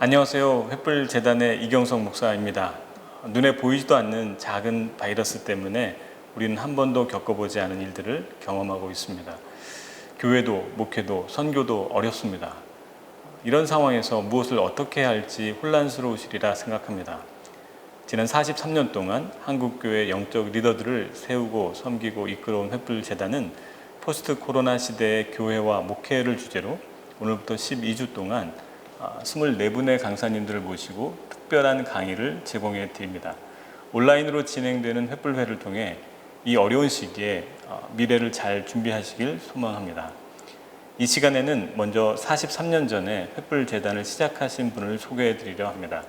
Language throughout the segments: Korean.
안녕하세요. 횃불재단의 이경석 목사입니다. 눈에 보이지도 않는 작은 바이러스 때문에 우리는 한 번도 겪어보지 않은 일들을 경험하고 있습니다. 교회도, 목회도, 선교도 어렵습니다. 이런 상황에서 무엇을 어떻게 해야 할지 혼란스러우시리라 생각합니다. 지난 43년 동안 한국교회 영적 리더들을 세우고 섬기고 이끌어온 횃불재단은 포스트 코로나 시대의 교회와 목회를 주제로 오늘부터 12주 동안 24분의 강사님들을 모시고 특별한 강의를 제공해 드립니다. 온라인으로 진행되는 횃불회를 통해 이 어려운 시기에 미래를 잘 준비하시길 소망합니다. 이 시간에는 먼저 43년 전에 횃불재단을 시작하신 분을 소개해 드리려 합니다.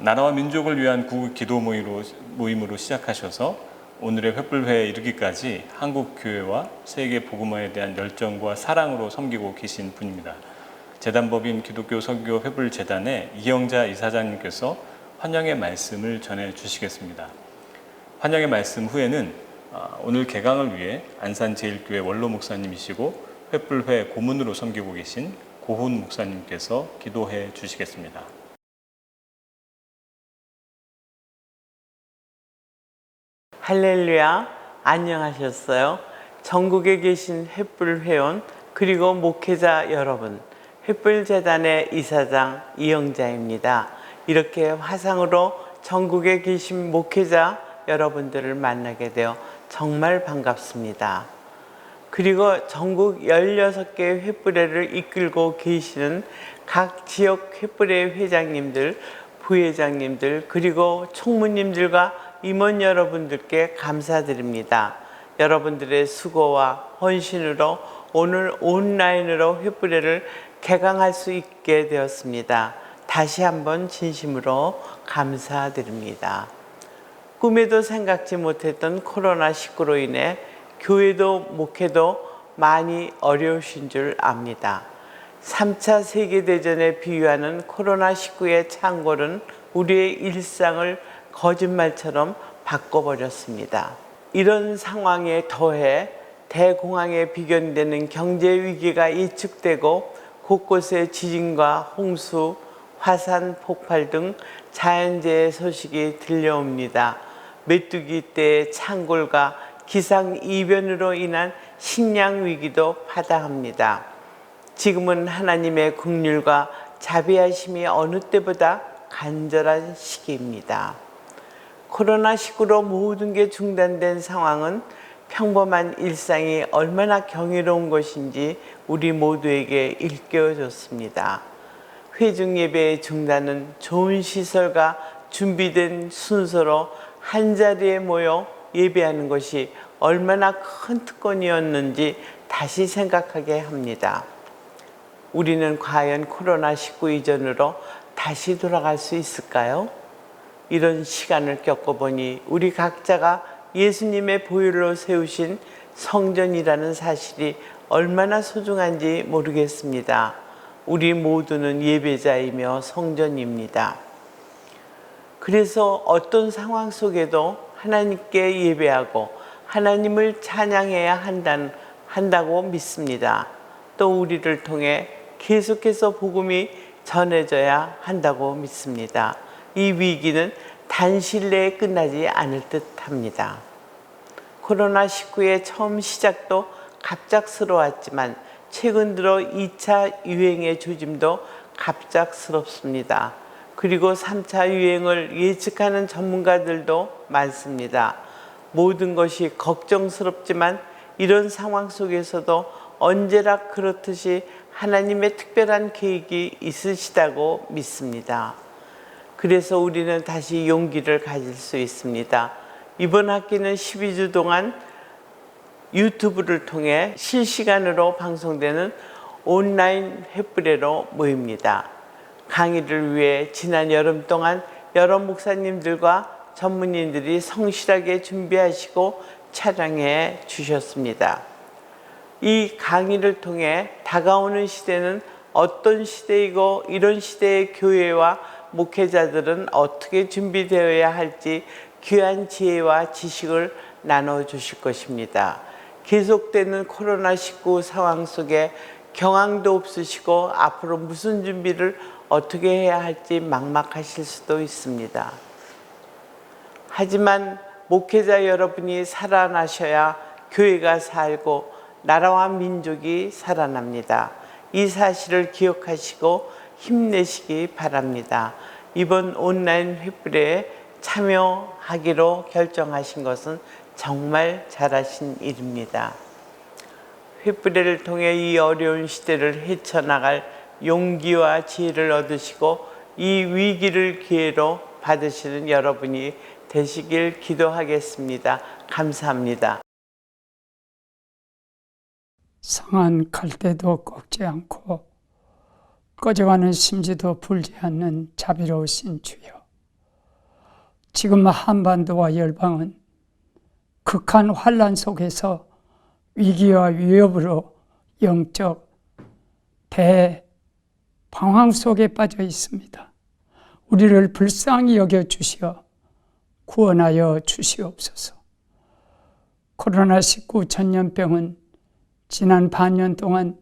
나라와 민족을 위한 구국 기도 모임으로 시작하셔서 오늘의 횃불회에 이르기까지 한국 교회와 세계 복음화에 대한 열정과 사랑으로 섬기고 계신 분입니다. 재단법인 기독교 선교 횃불재단의 이영자 이사장님께서 환영의 말씀을 전해 주시겠습니다. 환영의 말씀 후에는 오늘 개강을 위해 안산제일교회 원로 목사님이시고 횃불회 고문으로 섬기고 계신 고훈 목사님께서 기도해 주시겠습니다. 할렐루야, 안녕하셨어요? 전국에 계신 횃불 회원 그리고 목회자 여러분, 횃불재단의 이사장 이영자입니다. 이렇게 화상으로 전국에 계신 목회자 여러분들을 만나게 되어 정말 반갑습니다. 그리고 전국 16개 횃불회를 이끌고 계시는 각 지역 횃불회 회장님들, 부회장님들, 그리고 총무님들과 임원 여러분들께 감사드립니다. 여러분들의 수고와 헌신으로 오늘 온라인으로 횃불회를 개강할 수 있게 되었습니다. 다시 한번 진심으로 감사드립니다. 꿈에도 생각지 못했던 코로나19로 인해 교회도 목회도 많이 어려우신 줄 압니다. 3차 세계대전에 비유하는 코로나19의 창궐은 우리의 일상을 거짓말처럼 바꿔버렸습니다. 이런 상황에 더해 대공황에 비견되는 경제 위기가 예측되고 곳곳에 지진과 홍수, 화산 폭발 등 자연재해 소식이 들려옵니다. 메뚜기 떼의 창궐과 기상이변으로 인한 식량 위기도 파다합니다. 지금은 하나님의 긍휼과 자비하심이 어느 때보다 간절한 시기입니다. 코로나19로 모든 게 중단된 상황은 평범한 일상이 얼마나 경이로운 것인지 우리 모두에게 일깨워줬습니다. 회중 예배의 중단은 좋은 시설과 준비된 순서로 한자리에 모여 예배하는 것이 얼마나 큰 특권이었는지 다시 생각하게 합니다. 우리는 과연 코로나19 이전으로 다시 돌아갈 수 있을까요? 이런 시간을 겪어보니 우리 각자가 예수님의 보혈로 세우신 성전이라는 사실이 얼마나 소중한지 모르겠습니다. 우리 모두는 예배자이며 성전입니다. 그래서 어떤 상황 속에도 하나님께 예배하고 하나님을 찬양해야 한다고 믿습니다. 또 우리를 통해 계속해서 복음이 전해져야 한다고 믿습니다. 이 위기는 단시일 내에 끝나지 않을 듯합니다. 코로나19의 처음 시작도 갑작스러웠지만 최근 들어 2차 유행의 조짐도 갑작스럽습니다. 그리고 3차 유행을 예측하는 전문가들도 많습니다. 모든 것이 걱정스럽지만 이런 상황 속에서도 언제나 그렇듯이 하나님의 특별한 계획이 있으시다고 믿습니다. 그래서 우리는 다시 용기를 가질 수 있습니다. 이번 학기는 12주 동안 유튜브를 통해 실시간으로 방송되는 온라인 횃불회로 모입니다. 강의를 위해 지난 여름 동안 여러 목사님들과 전문인들이 성실하게 준비하시고 촬영해 주셨습니다. 이 강의를 통해 다가오는 시대는 어떤 시대이고 이런 시대의 교회와 목회자들은 어떻게 준비되어야 할지 귀한 지혜와 지식을 나눠주실 것입니다. 계속되는 코로나19 상황 속에 경황도 없으시고 앞으로 무슨 준비를 어떻게 해야 할지 막막하실 수도 있습니다. 하지만 목회자 여러분이 살아나셔야 교회가 살고 나라와 민족이 살아납니다. 이 사실을 기억하시고 힘내시기 바랍니다. 이번 온라인 횃불에 참여하기로 결정하신 것은 정말 잘하신 일입니다. 횃불을 통해 이 어려운 시대를 헤쳐나갈 용기와 지혜를 얻으시고 이 위기를 기회로 받으시는 여러분이 되시길 기도하겠습니다. 감사합니다. 상한 갈대도 꺾지 않고 꺼져가는 심지도 불지 않는 자비로우신 주여, 지금 한반도와 열방은 극한 환난 속에서 위기와 위협으로 영적 대방황 속에 빠져 있습니다. 우리를 불쌍히 여겨 주시어 구원하여 주시옵소서. 코로나19 전염병은 지난 반년 동안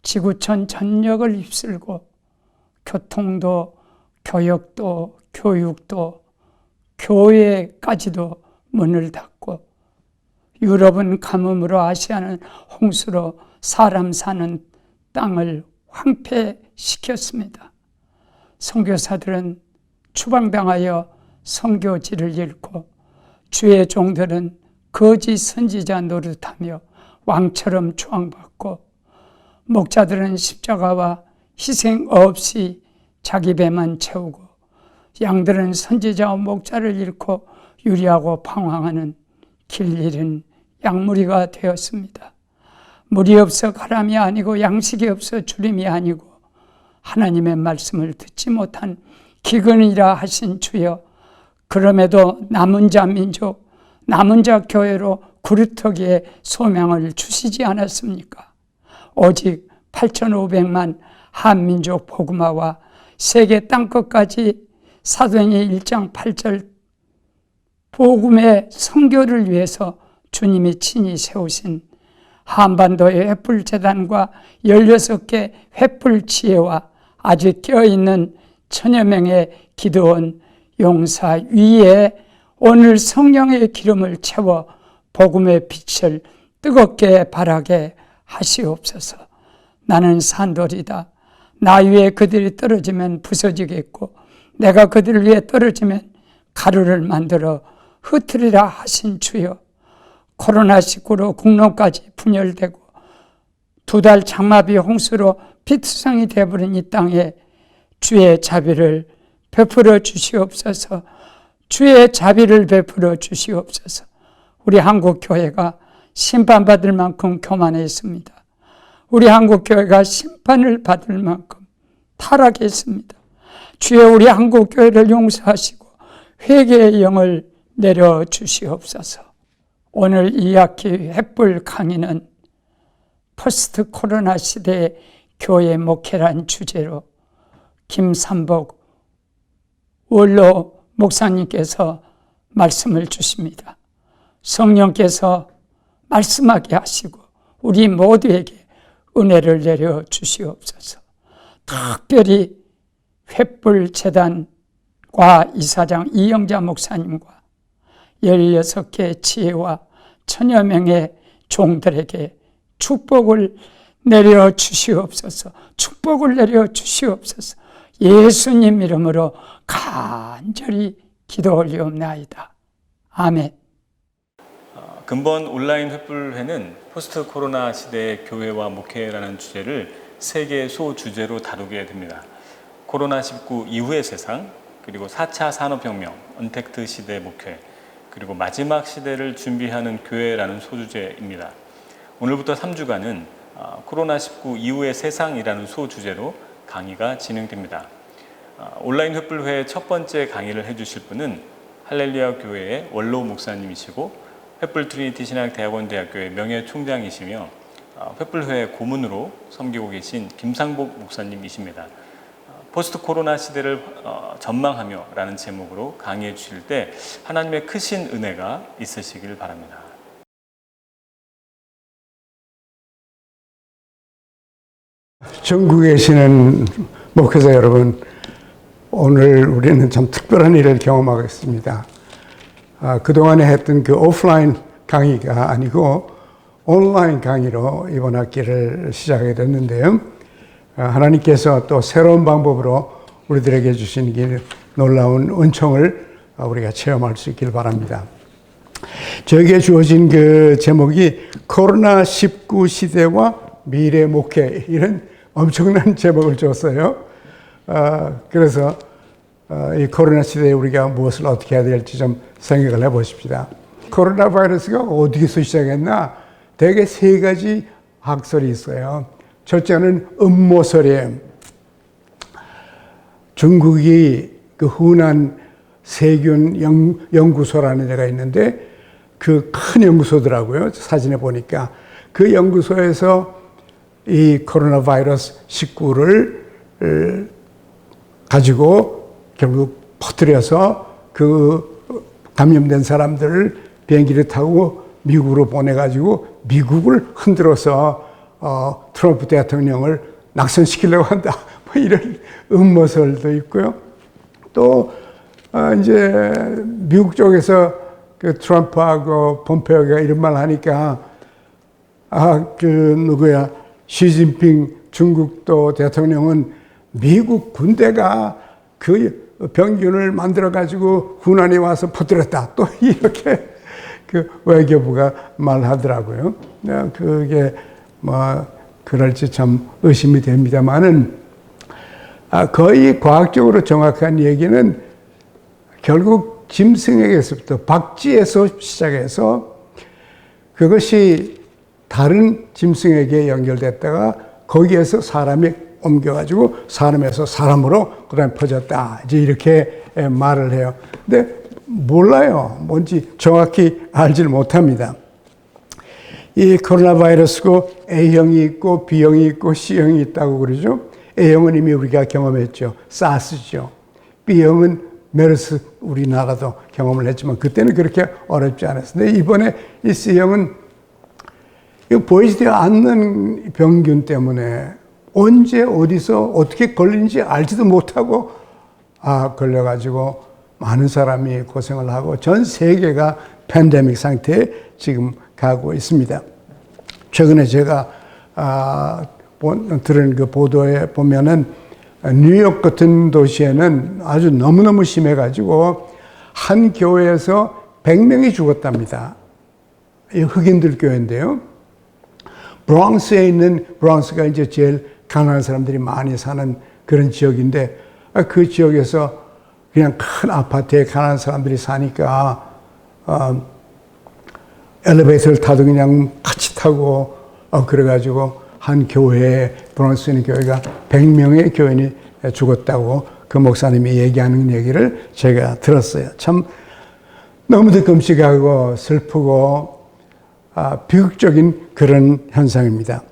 지구촌 전역을 휩쓸고 교통도, 교역도, 교육도, 교회까지도 문을 닫고 유럽은 가뭄으로, 아시아는 홍수로 사람 사는 땅을 황폐시켰습니다. 선교사들은 추방당하여 선교지를 잃고 주의 종들은 거짓 선지자 노릇하며 왕처럼 추앙받고 목자들은 십자가와 희생 없이 자기 배만 채우고 양들은 선지자와 목자를 잃고 유리하고 방황하는 길 잃은 양무리가 되었습니다. 물이 없어 가람이 아니고 양식이 없어 주림이 아니고 하나님의 말씀을 듣지 못한 기근이라 하신 주여, 그럼에도 남은 자 민족, 남은 자 교회로 구루터기에 소명을 주시지 않았습니까? 오직 8,500만 한민족 복음화와 세계 땅끝까지 사도행전 1장 8절 복음의 선교를 위해서 주님이 친히 세우신 한반도의 횃불재단과 16개 횃불지혜와 아직 깨어있는 1000여 명의 기도원 용사 위에 오늘 성령의 기름을 채워 복음의 빛을 뜨겁게 발하게 하시옵소서. 나는 산돌이다. 나 위에 그들이 떨어지면 부서지겠고 내가 그들을 위해 떨어지면 가루를 만들어 흩으리라 하신 주여, 코로나19로 국론까지 분열되고 2달 장마비 홍수로 피투성이 되어버린 이 땅에 주의 자비를 베풀어 주시옵소서. 주의 자비를 베풀어 주시옵소서. 우리 한국교회가 심판받을 만큼 교만했습니다. 우리 한국교회가 심판을 받을 만큼 타락했습니다. 주여, 우리 한국교회를 용서하시고 회개의 영을 내려주시옵소서. 오늘 이 학기 횃불 강의는 포스트 코로나 시대의 교회 목회란 주제로 김삼복 원로 목사님께서 말씀을 주십니다. 성령께서 말씀하게 하시고 우리 모두에게 은혜를 내려 주시옵소서. 특별히 횃불재단과 이사장 이영자 목사님과 16개 지혜와 1000여 명의 종들에게 축복을 내려 주시옵소서. 축복을 내려 주시옵소서. 예수님 이름으로 간절히 기도 올리옵나이다. 아멘. 근본 온라인 횃불회는 포스트 코로나 시대의 교회와 목회라는 주제를 3개의 소주제로 다루게 됩니다. 코로나19 이후의 세상, 그리고 4차 산업혁명, 언택트 시대 목회, 그리고 마지막 시대를 준비하는 교회라는 소주제입니다. 오늘부터 3주간은 코로나19 이후의 세상이라는 소주제로 강의가 진행됩니다. 온라인 횃불회의 첫 번째 강의를 해주실 분은 할렐루야 교회의 원로 목사님이시고 횃불 트리니티 신학대학원 대학교의 명예총장이시며 횃불회 고문으로 섬기고 계신 김상복 목사님이십니다. 포스트 코로나 시대를 전망하며 라는 제목으로 강의해 주실 때 하나님의 크신 은혜가 있으시길 바랍니다. 전국에 계시는 목회자 여러분, 오늘 우리는 참 특별한 일을 경험하고 있습니다. 그동안에 했던 그 오프라인 강의가 아니고 온라인 강의로 이번 학기를 시작하게 됐는데요. 하나님께서 또 새로운 방법으로 우리들에게 주신 길 놀라운 은총을 우리가 체험할 수 있길 바랍니다. 저에게 주어진 그 제목이 코로나19 시대와 미래 목회, 이런 엄청난 제목을 줬어요. 그래서 이 코로나 시대에 우리가 무엇을 어떻게 해야 될지 좀 생각을 해보십시다. 코로나 바이러스가 어디서 시작했나? 대개 세 가지 학설이 있어요. 첫째는 음모설이에요. 중국이 그 후난 세균 연구소라는 데가 있는데 그 큰 연구소더라고요. 사진에 보니까. 그 연구소에서 이 코로나 바이러스 19를 가지고 결국 퍼뜨려서 그 감염된 사람들을 비행기를 타고 미국으로 보내가지고 미국을 흔들어서 트럼프 대통령을 낙선시키려고 한다. 뭐 이런 음모설도 있고요. 또 이제 미국 쪽에서 그 트럼프하고 폼페오가 이런 말 하니까 시진핑 중국도 대통령은 미국 군대가 그 병균을 만들어가지고 후난에 와서 퍼뜨렸다. 또 이렇게 그 외교부가 말하더라고요. 그게 뭐 그럴지 참 의심이 됩니다만은 거의 과학적으로 정확한 얘기는 결국 짐승에게서부터 박쥐에서 시작해서 그것이 다른 짐승에게 연결됐다가 거기에서 사람이 옮겨가지고 사람에서 사람으로 그다음에 퍼졌다. 이제 이렇게 말을 해요. 근데 몰라요. 뭔지 정확히 알지를 못합니다. 이 코로나 바이러스고 A형이 있고 B형이 있고 C형이 있다고 그러죠. A형은 이미 우리가 경험했죠. 사스죠. B형은 메르스, 우리나라도 경험을 했지만 그때는 그렇게 어렵지 않았어요. 근데 이번에 이 C형은 보이지 않는 병균 때문에 언제 어디서 어떻게 걸린지 알지도 못하고 걸려가지고 많은 사람이 고생을 하고 전 세계가 팬데믹 상태에 지금 가고 있습니다. 최근에 제가 들은 그 보도에 보면은 뉴욕 같은 도시에는 아주 너무너무 심해가지고 한 교회에서 100명이 죽었답니다. 이 흑인들 교회인데요. 브롱스에 있는, 브롱스가 이제 제일 가난한 사람들이 많이 사는 그런 지역인데 그 지역에서 그냥 큰 아파트에 가난한 사람들이 사니까 엘리베이터를 타도 그냥 같이 타고 그래가지고 한 교회에, 브롱스에 있는 교회가 100명의 교인이 죽었다고 그 목사님이 얘기하는 얘기를 제가 들었어요. 참 너무도 끔찍하고 슬프고 비극적인 그런 현상입니다.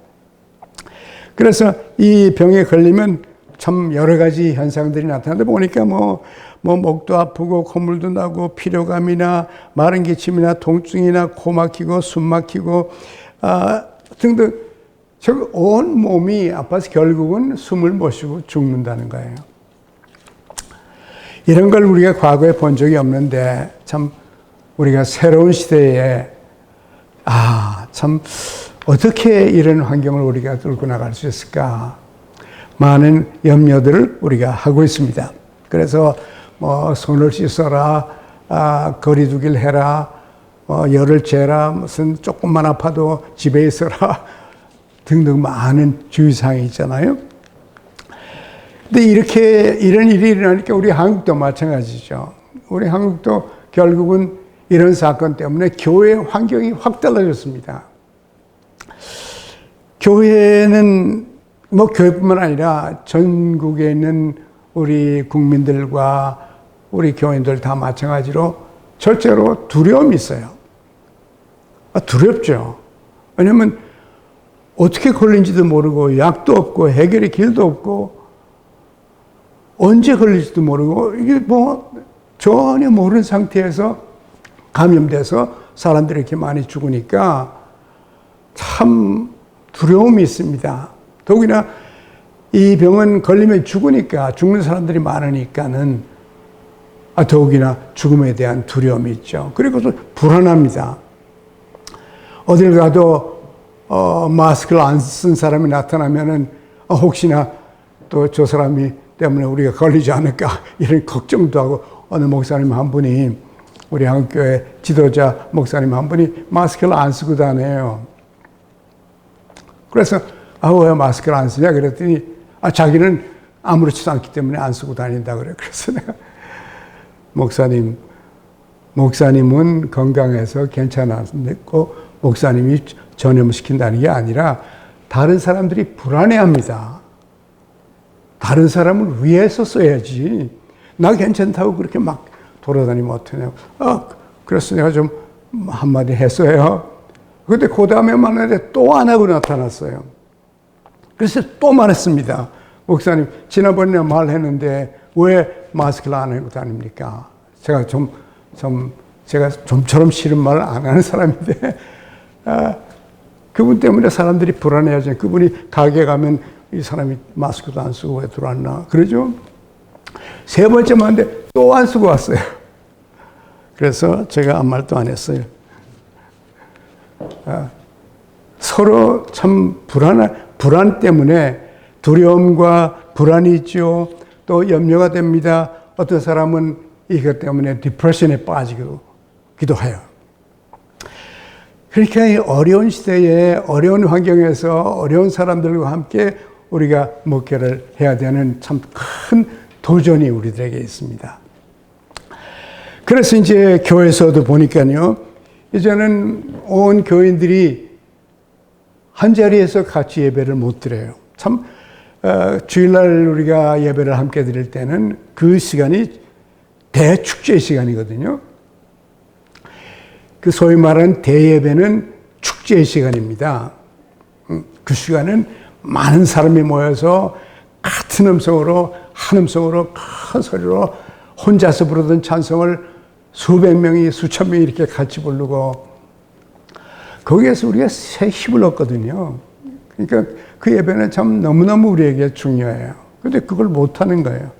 그래서 이 병에 걸리면 참 여러 가지 현상들이 나타나는데 보니까 뭐 목도 아프고 콧물도 나고 피로감이나 마른 기침이나 통증이나 코 막히고 숨 막히고 등등 온 몸이 아파서 결국은 숨을 못 쉬고 죽는다는 거예요. 이런 걸 우리가 과거에 본 적이 없는데 참 우리가 새로운 시대에 참 어떻게 이런 환경을 우리가 뚫고 나갈 수 있을까? 많은 염려들을 우리가 하고 있습니다. 그래서 뭐 손을 씻어라, 거리두기를 해라, 열을 재라, 무슨 조금만 아파도 집에 있어라 등등 많은 주의사항이 있잖아요. 근데 이런 일이 일어나니까 우리 한국도 마찬가지죠. 우리 한국도 결국은 이런 사건 때문에 교회 환경이 확 달라졌습니다. 교회는 뭐 교회뿐만 아니라 전국에 있는 우리 국민들과 우리 교인들 다 마찬가지로 절대로 두려움이 있어요. 두렵죠. 왜냐하면 어떻게 걸린지도 모르고 약도 없고 해결의 길도 없고 언제 걸릴지도 모르고 이게 뭐 전혀 모르는 상태에서 감염돼서 사람들이 이렇게 많이 죽으니까 참 두려움이 있습니다. 더구나 이 병은 걸리면 죽으니까, 죽는 사람들이 많으니까는 더욱이나 죽음에 대한 두려움이 있죠. 그리고 또 불안합니다. 어딜 가도 마스크를 안 쓴 사람이 나타나면은 혹시나 또 저 사람이 때문에 우리가 걸리지 않을까 이런 걱정도 하고, 어느 목사님 한 분이, 우리 한국교회 지도자 목사님 한 분이 마스크를 안 쓰고 다녀요. 그래서 왜 마스크를 안 쓰냐 그랬더니 자기는 아무렇지도 않기 때문에 안 쓰고 다닌다 그래. 그래서 내가 목사님은 건강해서 괜찮았고 목사님이 전염시킨다는 게 아니라 다른 사람들이 불안해합니다. 다른 사람을 위해서 써야지. 나 괜찮다고 그렇게 막 돌아다니면 어떠냐고. 그래서 내가 좀 한마디 했어요. 근데 그 다음에 만났는데 또 안 하고 나타났어요. 그래서 또 말했습니다. 목사님, 지난번에 말했는데 왜 마스크를 안 하고 다닙니까? 제가 좀처럼 싫은 말을 안 하는 사람인데, 그분 때문에 사람들이 불안해하죠. 그분이 가게 가면 이 사람이 마스크도 안 쓰고 왜 들어왔나? 그러죠? 세 번째 만났는데 또 안 쓰고 왔어요. 그래서 제가 아무 말도 안 했어요. 서로 참 불안 때문에 두려움과 불안이 있죠. 또 염려가 됩니다. 어떤 사람은 이것 때문에 디프레션에 빠지기도 해요. 그러니까 이 어려운 시대에 어려운 환경에서 어려운 사람들과 함께 우리가 목회를 해야 되는 참 큰 도전이 우리들에게 있습니다. 그래서 이제 교회에서도 보니까요, 이제는 온 교인들이 한 자리에서 같이 예배를 못 드려요. 참 주일날 우리가 예배를 함께 드릴 때는 그 시간이 대축제 시간이거든요. 그 소위 말하는 대예배는 축제의 시간입니다. 그 시간은 많은 사람이 모여서 같은 음성으로, 한 음성으로, 큰 소리로 혼자서 부르던 찬송을 수백 명이, 수천 명이 이렇게 같이 부르고, 거기에서 우리가 새 힘을 얻거든요. 그러니까 그 예배는 참 너무너무 우리에게 중요해요. 근데 그걸 못하는 거예요.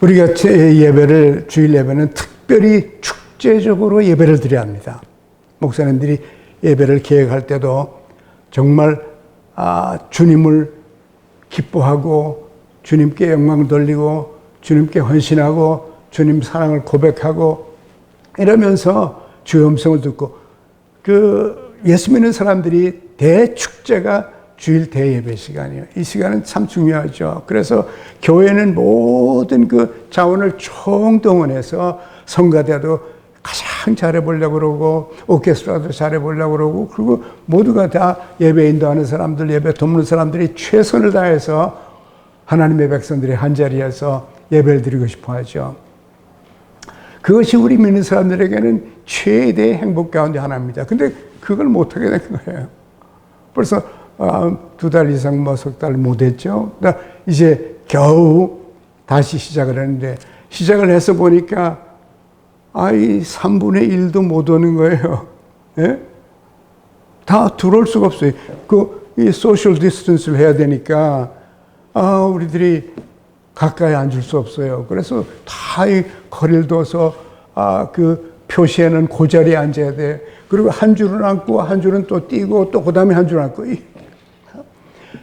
우리가 예배를, 주일 예배는 특별히 축제적으로 예배를 드려야 합니다. 목사님들이 예배를 계획할 때도 정말 주님을 기뻐하고 주님께 영광 돌리고 주님께 헌신하고 주님 사랑을 고백하고 이러면서 주의 음성을 듣고, 예수 믿는 사람들이 대축제가 주일 대예배 시간이에요. 이 시간은 참 중요하죠. 그래서 교회는 모든 그 자원을 총동원해서 성가대도 가장 잘해보려고 그러고, 오케스트라도 잘해보려고 그러고, 그리고 모두가 다 예배 인도하는 사람들, 예배 돕는 사람들이 최선을 다해서 하나님의 백성들이 한자리에서 예배를 드리고 싶어 하죠. 그것이 우리 믿는 사람들에게는 최대의 행복 가운데 하나입니다. 근데 그걸 못하게 된 거예요. 벌써 2달 이상, 석 달 못했죠. 이제 겨우 다시 시작을 했는데, 시작을 해서 보니까 이 3분의 1도 못 오는 거예요. 예? 다 들어올 수가 없어요. 이 소셜 디스턴스를 해야 되니까, 우리들이 가까이 앉을 수 없어요. 그래서 다 이 거리를 둬서, 그 표시에는 그 자리에 앉아야 돼. 그리고 한 줄은 앉고, 한 줄은 또 뛰고, 또 그 다음에 한 줄 앉고.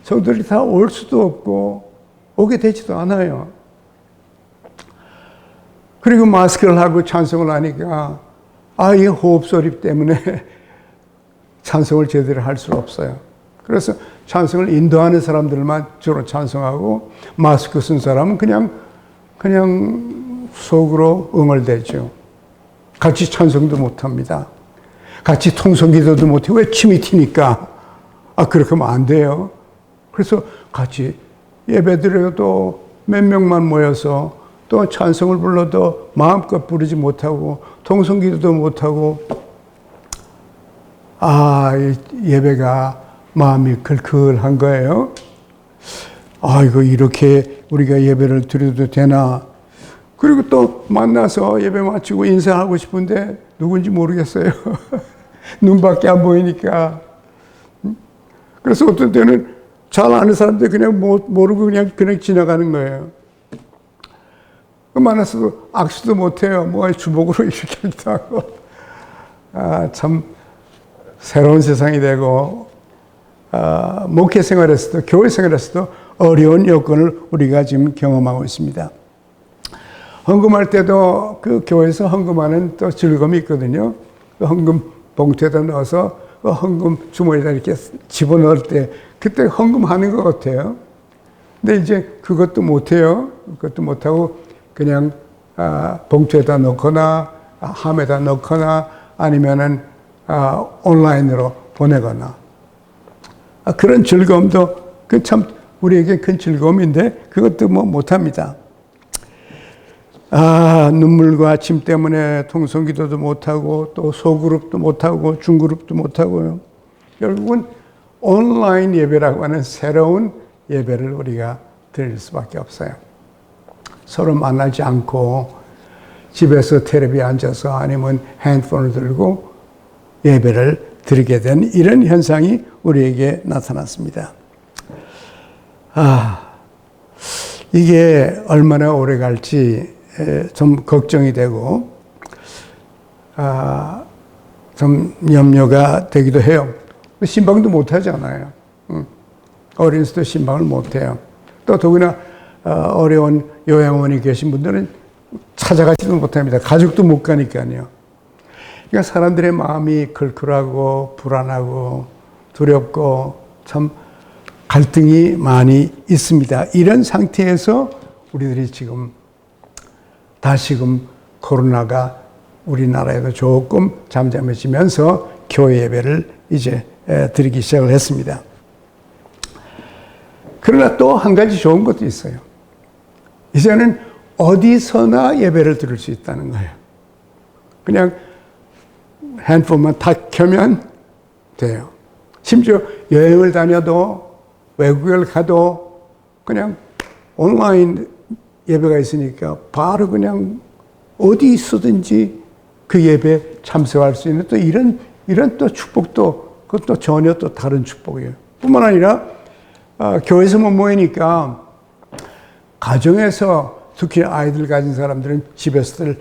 성도들이 다 올 수도 없고, 오게 되지도 않아요. 그리고 마스크를 하고 찬송을 하니까, 이 호흡 소리 때문에 찬송을 제대로 할 수 없어요. 그래서 찬송을 인도하는 사람들만 주로 찬송하고, 마스크 쓴 사람은 그냥 속으로 응얼대죠. 같이 찬송도 못 합니다. 같이 통성기도도 못 해요. 왜? 침이 튀니까. 그렇게 하면 안 돼요. 그래서 같이 예배 드려도 몇 명만 모여서 또 찬송을 불러도 마음껏 부르지 못하고, 통성기도도 못하고, 예배가 마음이 클클한 거예요. 이거 이렇게 우리가 예배를 드려도 되나. 그리고 또 만나서 예배 마치고 인사하고 싶은데 누군지 모르겠어요. 눈밖에 안 보이니까. 그래서 어떤 때는 잘 아는 사람들 그냥 모르고 그냥 지나가는 거예요. 만나서도 악수도 못해요. 뭐 주먹으로 이렇게 하기도 하고. 참 새로운 세상이 되고, 목회 생활에서도, 교회 생활에서도 어려운 여건을 우리가 지금 경험하고 있습니다. 헌금할 때도 그 교회에서 헌금하는 또 즐거움이 있거든요. 그 헌금 봉투에다 넣어서 그 헌금 주머니에다 이렇게 집어넣을 때 그때 헌금하는 것 같아요. 근데 이제 그것도 못해요. 그것도 못하고 그냥 봉투에다 넣거나 함에다 넣거나 아니면은 온라인으로 보내거나 그런 즐거움도 그 참 우리에게 큰 즐거움인데 그것도 뭐 못합니다. 눈물과 침 때문에 통성기도도 못하고 또 소그룹도 못하고 중그룹도 못하고요. 결국은 온라인 예배라고 하는 새로운 예배를 우리가 드릴 수밖에 없어요. 서로 만나지 않고 집에서 텔레비에 앉아서 아니면 핸드폰을 들고 예배를 드리게 된 이런 현상이 우리에게 나타났습니다. 이게 얼마나 오래 갈지 좀 걱정이 되고 좀 염려가 되기도 해요. 신방도 못 하잖아요. 어린이집도 신방을 못 해요. 또 더구나 어려운 요양원에 계신 분들은 찾아가지도 못합니다. 가족도 못 가니까요. 그러니까 사람들의 마음이 걸걸하고 불안하고 두렵고 참 갈등이 많이 있습니다. 이런 상태에서 우리들이 지금 다시금 코로나가 우리나라에도 조금 잠잠해지면서 교회 예배를 이제 드리기 시작을 했습니다. 그러나 또 한 가지 좋은 것도 있어요. 이제는 어디서나 예배를 드릴 수 있다는 거예요. 그냥 핸드폰만 탁 켜면 돼요. 심지어 여행을 다녀도 외국을 가도 그냥 온라인 예배가 있으니까 바로 그냥 어디 있어든지 그 예배에 참석할 수 있는 또 이런 또 축복도 그것도 전혀 또 다른 축복이에요. 뿐만 아니라 교회에서 못 모이니까 가정에서 특히 아이들 가진 사람들은 집에서들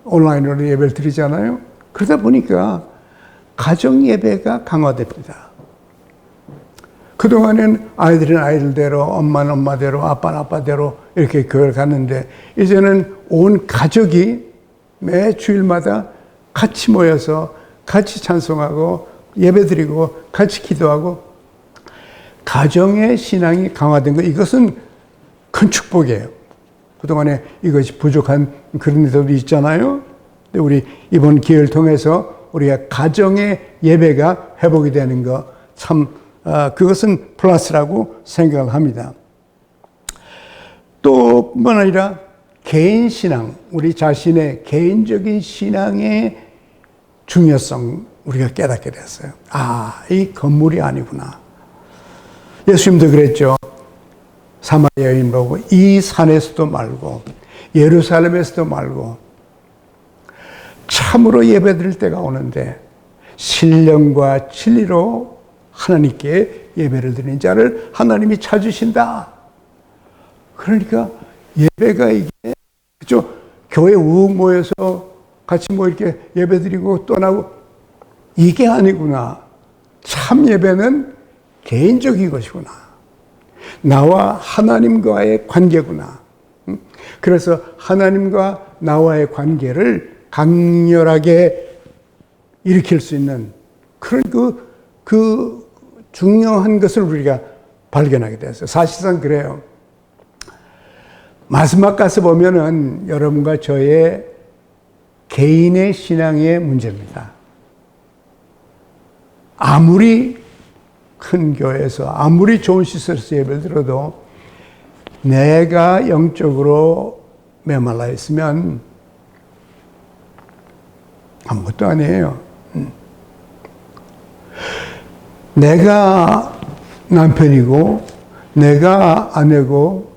온라인으로 예배를 드리잖아요. 그러다 보니까 가정 예배가 강화됩니다. 그동안엔 아이들은 아이들대로, 엄마는 엄마대로, 아빠는 아빠대로 이렇게 교회를 갔는데 이제는 온 가족이 매 주일마다 같이 모여서 같이 찬송하고 예배드리고 같이 기도하고 가정의 신앙이 강화된 것, 이것은 큰 축복이에요. 그동안에 이것이 부족한 그런 데도 있잖아요. 근데 우리 이번 기회를 통해서 우리가 가정의 예배가 회복이 되는 것, 참 그것은 플러스라고 생각을 합니다. 또 뿐만 아니라 개인 신앙, 우리 자신의 개인적인 신앙의 중요성 우리가 깨닫게 됐어요. 이 건물이 아니구나. 예수님도 그랬죠. 사마리아 여인 보고 이 산에서도 말고 예루살렘에서도 말고 참으로 예배드릴 때가 오는데 신령과 진리로 하나님께 예배를 드리는 자를 하나님이 찾으신다. 그러니까 예배가 이게 그죠? 교회 우욱 모여서 같이 뭐 이렇게 예배드리고 떠나고 이게 아니구나. 참 예배는 개인적인 것이구나. 나와 하나님과의 관계구나. 그래서 하나님과 나와의 관계를 강렬하게 일으킬 수 있는 그런 그 중요한 것을 우리가 발견하게 됐어요. 사실상 그래요. 마지막 가서 보면은 여러분과 저의 개인의 신앙의 문제입니다. 아무리 큰 교회에서 아무리 좋은 시설에서 예배를 들어도 내가 영적으로 메말라 있으면 아무것도 아니에요. 내가 남편이고 내가 아내고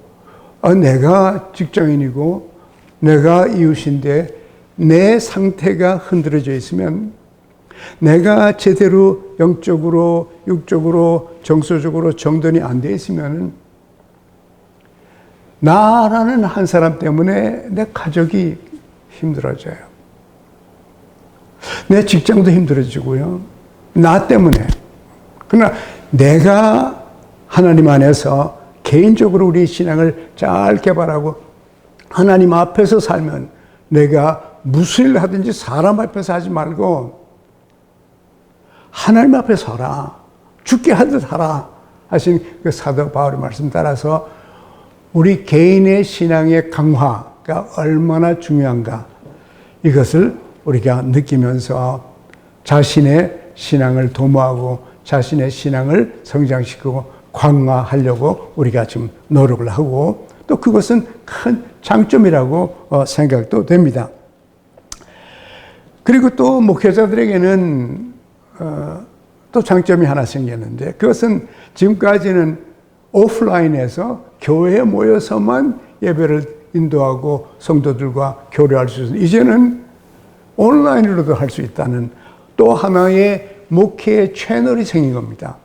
내가 직장인이고 내가 이웃인데 내 상태가 흔들어져 있으면 내가 제대로 영적으로, 육적으로, 정서적으로 정돈이 안 돼 있으면 나라는 한 사람 때문에 내 가족이 힘들어져요. 내 직장도 힘들어지고요. 나 때문에. 그러나 내가 하나님 안에서 개인적으로 우리 신앙을 잘 개발하고 하나님 앞에서 살면 내가 무슨 일을 하든지 사람 앞에서 하지 말고 하나님 앞에 서라. 죽게 하듯 하라. 하신 그 사도 바울의 말씀 따라서 우리 개인의 신앙의 강화가 얼마나 중요한가 이것을 우리가 느끼면서 자신의 신앙을 도모하고 자신의 신앙을 성장시키고 강화하려고 우리가 지금 노력을 하고 또 그것은 큰 장점이라고 생각도 됩니다. 그리고 또 목회자들에게는 또 장점이 하나 생겼는데 그것은 지금까지는 오프라인에서 교회에 모여서만 예배를 인도하고 성도들과 교류할 수 있어요. 이제는 온라인으로도 할 수 있다는 또 하나의 목회의 채널이 생긴 겁니다.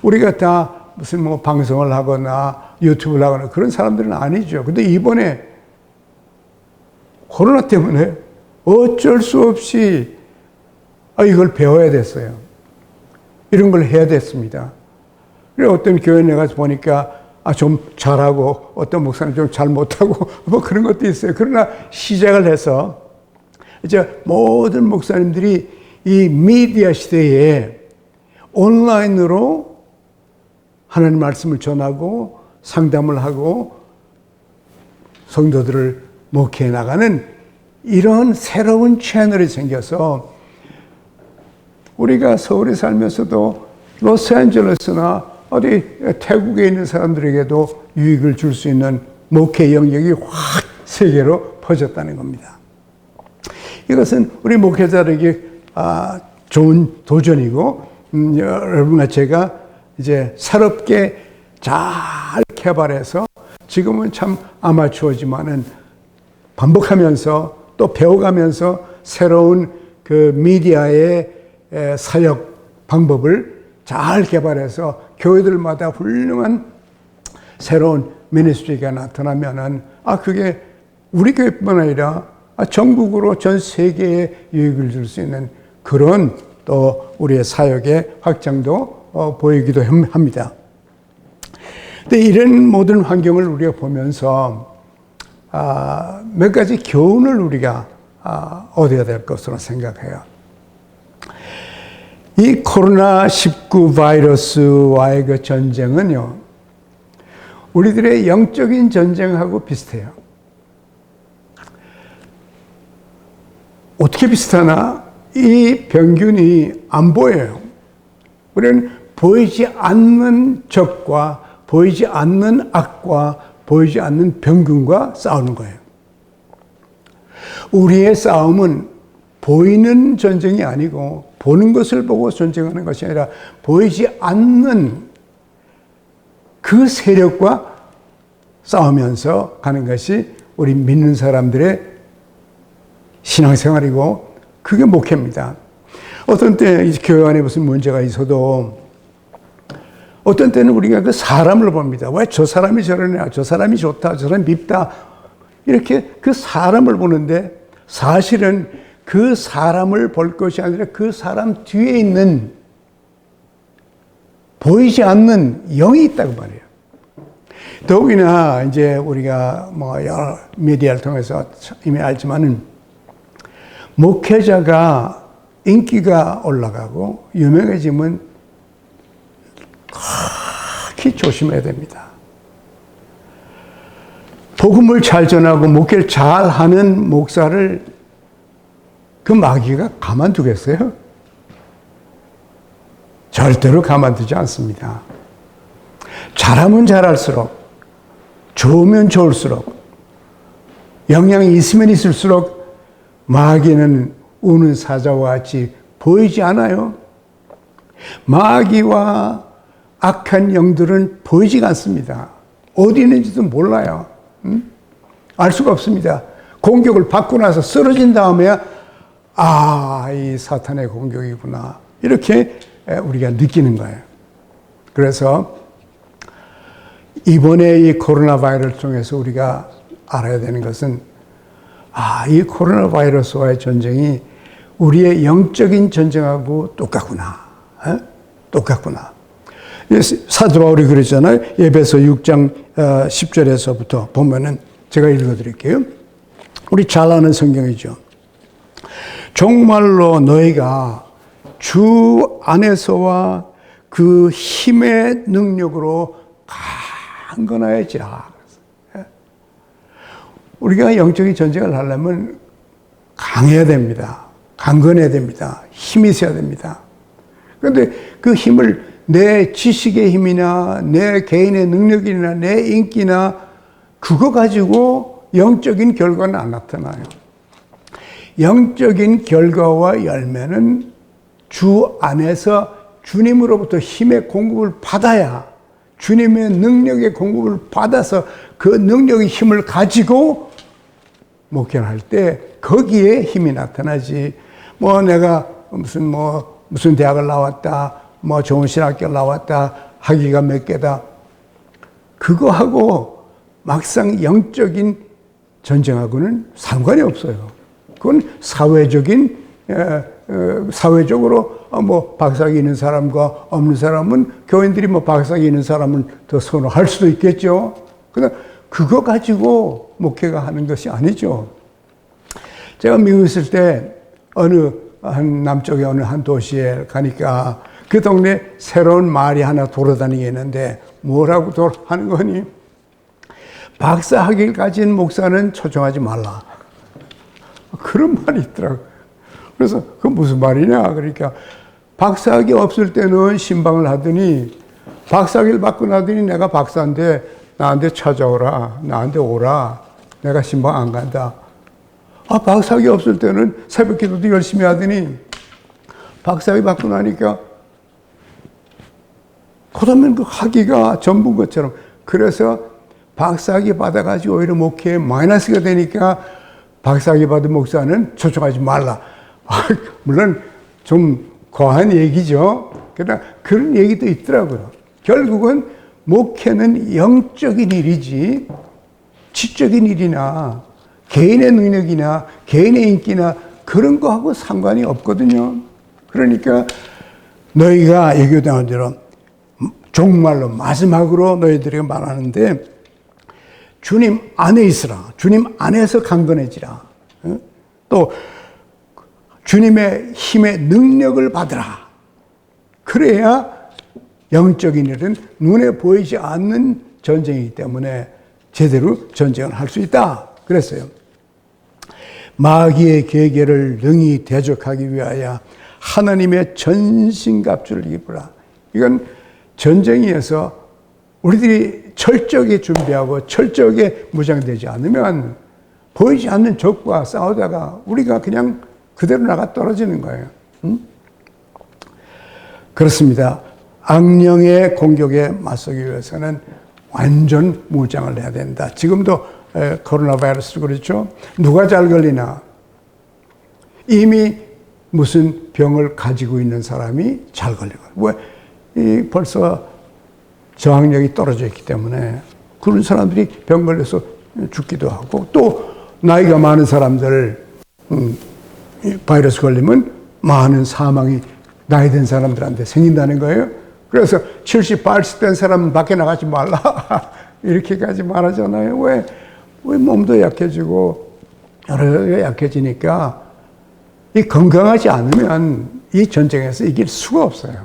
우리가 다 무슨 뭐 방송을 하거나 유튜브를 하거나 그런 사람들은 아니죠. 근데 이번에 코로나 때문에 어쩔 수 없이 이걸 배워야 됐어요. 이런 걸 해야 됐습니다. 그래서 어떤 교회 내가 보니까 좀 잘하고 어떤 목사님 좀 잘 못하고 뭐 그런 것도 있어요. 그러나 시작을 해서 이제 모든 목사님들이 이 미디어 시대에 온라인으로 하나님 말씀을 전하고 상담을 하고 성도들을 목회해 나가는 이런 새로운 채널이 생겨서 우리가 서울에 살면서도 로스앤젤레스나 어디 태국에 있는 사람들에게도 유익을 줄 수 있는 목회 영역이 확 세계로 퍼졌다는 겁니다. 이것은 우리 목회자들에게 좋은 도전이고 여러분과 제가 이제 새롭게 잘 개발해서 지금은 참 아마추어지만은 반복하면서 또 배워가면서 새로운 그 미디어의 사역 방법을 잘 개발해서 교회들마다 훌륭한 새로운 미니스트리가 나타나면은 그게 우리 교회뿐만 아니라 전국으로 전 세계에 유익을 줄 수 있는 그런 또 우리의 사역의 확장도 보이기도 합니다. 근데 이런 모든 환경을 우리가 보면서 몇 가지 교훈을 우리가 얻어야 될 것으로 생각해요. 이 코로나19 바이러스와의 그 전쟁은요, 우리들의 영적인 전쟁하고 비슷해요. 어떻게 비슷하나? 이 병균이 안 보여요. 우리는 보이지 않는 적과 보이지 않는 악과 보이지 않는 병균과 싸우는 거예요. 우리의 싸움은 보이는 전쟁이 아니고 보는 것을 보고 전쟁하는 것이 아니라 보이지 않는 그 세력과 싸우면서 가는 것이 우리 믿는 사람들의 신앙생활이고 그게 목회입니다. 어떤 때 교회 안에 무슨 문제가 있어도 어떤 때는 우리가 그 사람을 봅니다. 왜 저 사람이 저러냐, 저 사람이 좋다, 저 사람이 밉다 이렇게 그 사람을 보는데 사실은 그 사람을 볼 것이 아니라 그 사람 뒤에 있는 보이지 않는 영이 있다고 말해요. 더욱이나 이제 우리가 뭐 여러 미디어를 통해서 이미 알지만은 목회자가 인기가 올라가고 유명해지면 극히 조심해야 됩니다. 복음을 잘 전하고 목회를 잘 하는 목사를 그 마귀가 가만두겠어요? 절대로 가만두지 않습니다. 잘하면 잘할수록, 좋으면 좋을수록, 영향이 있으면 있을수록 마귀는 우는 사자와 같이 보이지 않아요. 마귀와 악한 영들은 보이지가 않습니다. 어디 있는지도 몰라요. 알 수가 없습니다. 공격을 받고 나서 쓰러진 다음에야 이 사탄의 공격이구나. 이렇게 우리가 느끼는 거예요. 그래서 이번에 이 코로나 바이러스를 통해서 우리가 알아야 되는 것은 이 코로나 바이러스와의 전쟁이 우리의 영적인 전쟁하고 똑같구나. 똑같구나. 사도 바울이 그랬잖아요. 에베소 6장 10절에서부터 보면은 제가 읽어드릴게요. 우리 잘 아는 성경이죠. 정말로 너희가 주 안에서와 그 힘의 능력으로 강건하여지라. 우리가 영적인 전쟁을 하려면 강해야 됩니다. 강건해야 됩니다. 힘이 있어야 됩니다. 그런데 그 힘을 내 지식의 힘이나 내 개인의 능력이나 내 인기나 그거 가지고 영적인 결과는 안 나타나요. 영적인 결과와 열매는 주 안에서 주님으로부터 힘의 공급을 받아야, 주님의 능력의 공급을 받아서 그 능력의 힘을 가지고 목회를 할 때 거기에 힘이 나타나지. 내가 무슨 대학을 나왔다, 좋은 신학교를 나왔다, 학위가 몇 개다. 그거하고 막상 영적인 전쟁하고는 상관이 없어요. 그건 사회적으로 박사학위 있는 사람과 없는 사람은, 교인들이 박사학위 있는 사람은 더 선호할 수도 있겠죠. 그러나 그거 가지고 목회가 하는 것이 아니죠. 제가 미국에 있을 때 남쪽의 어느 한 도시에 가니까 그 동네 새로운 말이 하나 돌아다니게 했는데 뭐라고 하는 거니? 박사학위를 가진 목사는 초청하지 말라. 그런 말이 있더라고요. 그래서 그건 무슨 말이냐? 그러니까 박사학위 없을 때는 신방을 하더니 박사학위를 받고 나더니 내가 박사인데 나한테 찾아오라. 나한테 오라. 내가 신방 안 간다. 박사학위 없을 때는 새벽 기도도 열심히 하더니 박사학위 받고 나니까 그러면 그 학위가 전부인 것처럼. 그래서 박사학위 받아가지고 오히려 목회에 마이너스가 되니까 박사학위 받은 목사는 초청하지 말라. 물론 좀 과한 얘기죠. 그러나 그런 얘기도 있더라고요. 결국은 목회는 영적인 일이지 지적인 일이나 개인의 능력이나 개인의 인기나 그런 거하고 상관이 없거든요. 그러니까 너희가 얘기한 대로 정말로 마지막으로 너희들에게 말하는데 주님 안에 있으라. 주님 안에서 강건해지라. 또 주님의 힘의 능력을 받으라. 그래야 영적인 일은 눈에 보이지 않는 전쟁이기 때문에 제대로 전쟁을 할 수 있다. 그랬어요. 마귀의 계계를 능히 대적하기 위하여 하나님의 전신갑주를 입으라. 이건 전쟁에서 우리들이 철저하게 준비하고 철저하게 무장되지 않으면 보이지 않는 적과 싸우다가 우리가 그냥 그대로 나가 떨어지는 거예요. 그렇습니다. 악령의 공격에 맞서기 위해서는 완전 무장을 해야 된다. 지금도 코로나 바이러스 그렇죠. 누가 잘 걸리나? 이미 무슨 병을 가지고 있는 사람이 잘 걸리고. 왜? 벌써 저항력이 떨어져 있기 때문에 그런 사람들이 병 걸려서 죽기도 하고, 또 나이가 많은 사람들 바이러스 걸리면 많은 사망이 나이 든 사람들한테 생긴다는 거예요. 그래서 70, 80된 사람은 밖에 나가지 말라. 이렇게까지 말하잖아요. 왜 몸도 약해지고 여러 약해지니까 이 건강하지 않으면 이 전쟁에서 이길 수가 없어요.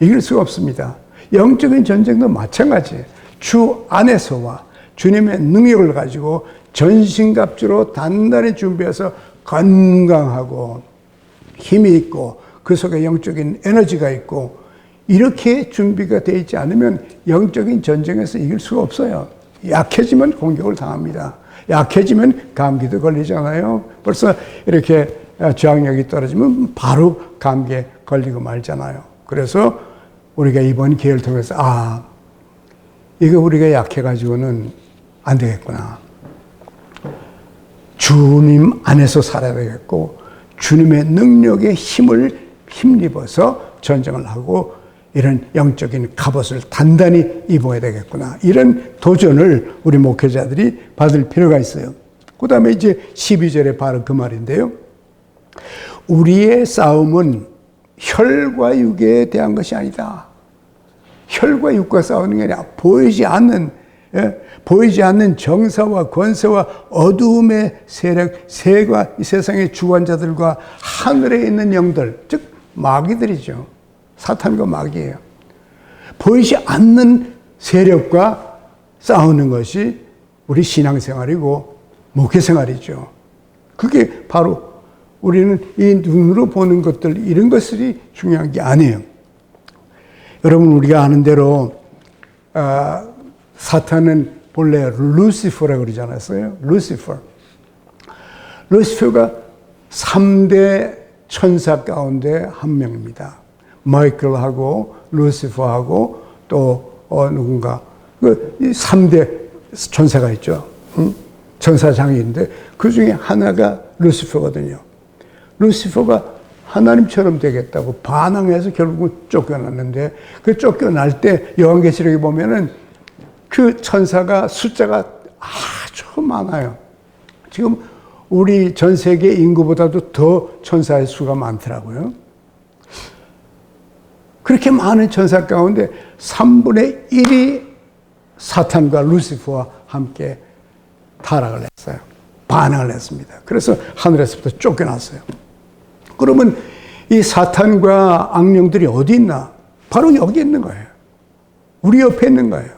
이길 수가 없습니다. 영적인 전쟁도 마찬가지예요. 주 안에서와 주님의 능력을 가지고 전신갑주로 단단히 준비해서 건강하고 힘이 있고 그 속에 영적인 에너지가 있고 이렇게 준비가 되어 있지 않으면 영적인 전쟁에서 이길 수가 없어요. 약해지면 공격을 당합니다. 약해지면 감기도 걸리잖아요. 벌써 이렇게 저항력이 떨어지면 바로 감기에 걸리고 말잖아요. 그래서 우리가 이번 기회를 통해서 이거 우리가 약해가지고는 안 되겠구나. 주님 안에서 살아야 되겠고 주님의 능력의 힘을 힘입어서 전쟁을 하고 이런 영적인 갑옷을 단단히 입어야 되겠구나. 이런 도전을 우리 목회자들이 받을 필요가 있어요. 그 다음에 이제 12절에 바로 그 말인데요. 우리의 싸움은 혈과 육에 대한 것이 아니다. 혈과 육과 싸우는 게 아니라 보이지 않는 정사와 권세와 어두움의 세력, 세과 이 세상의 주관자들과 하늘에 있는 영들, 즉 마귀들이죠. 사탄과 마귀예요. 보이지 않는 세력과 싸우는 것이 우리 신앙생활이고 목회생활이죠. 그게 바로 우리는 이 눈으로 보는 것들, 이런 것들이 중요한 게 아니에요. 여러분, 우리가 아는 대로 사탄은 본래 루시퍼라고 그러지 않았어요? 루시퍼가 3대 천사 가운데 한 명입니다. 마이클하고 루시퍼하고 또 누군가 그 3대 천사가 있죠. 천사장인데 그 중에 하나가 루시퍼거든요. 루시퍼가 하나님처럼 되겠다고 반항해서 결국은 쫓겨났는데 그 쫓겨날 때 요한계시록에 보면은 그 천사가 숫자가 아주 많아요. 지금 우리 전 세계 인구보다도 더 천사의 수가 많더라고요. 그렇게 많은 천사 가운데 3분의 1이 사탄과 루시퍼와 함께 타락을 했어요. 반항을 했습니다. 그래서 하늘에서부터 쫓겨났어요. 그러면 이 사탄과 악령들이 어디 있나? 바로 여기 있는 거예요. 우리 옆에 있는 거예요.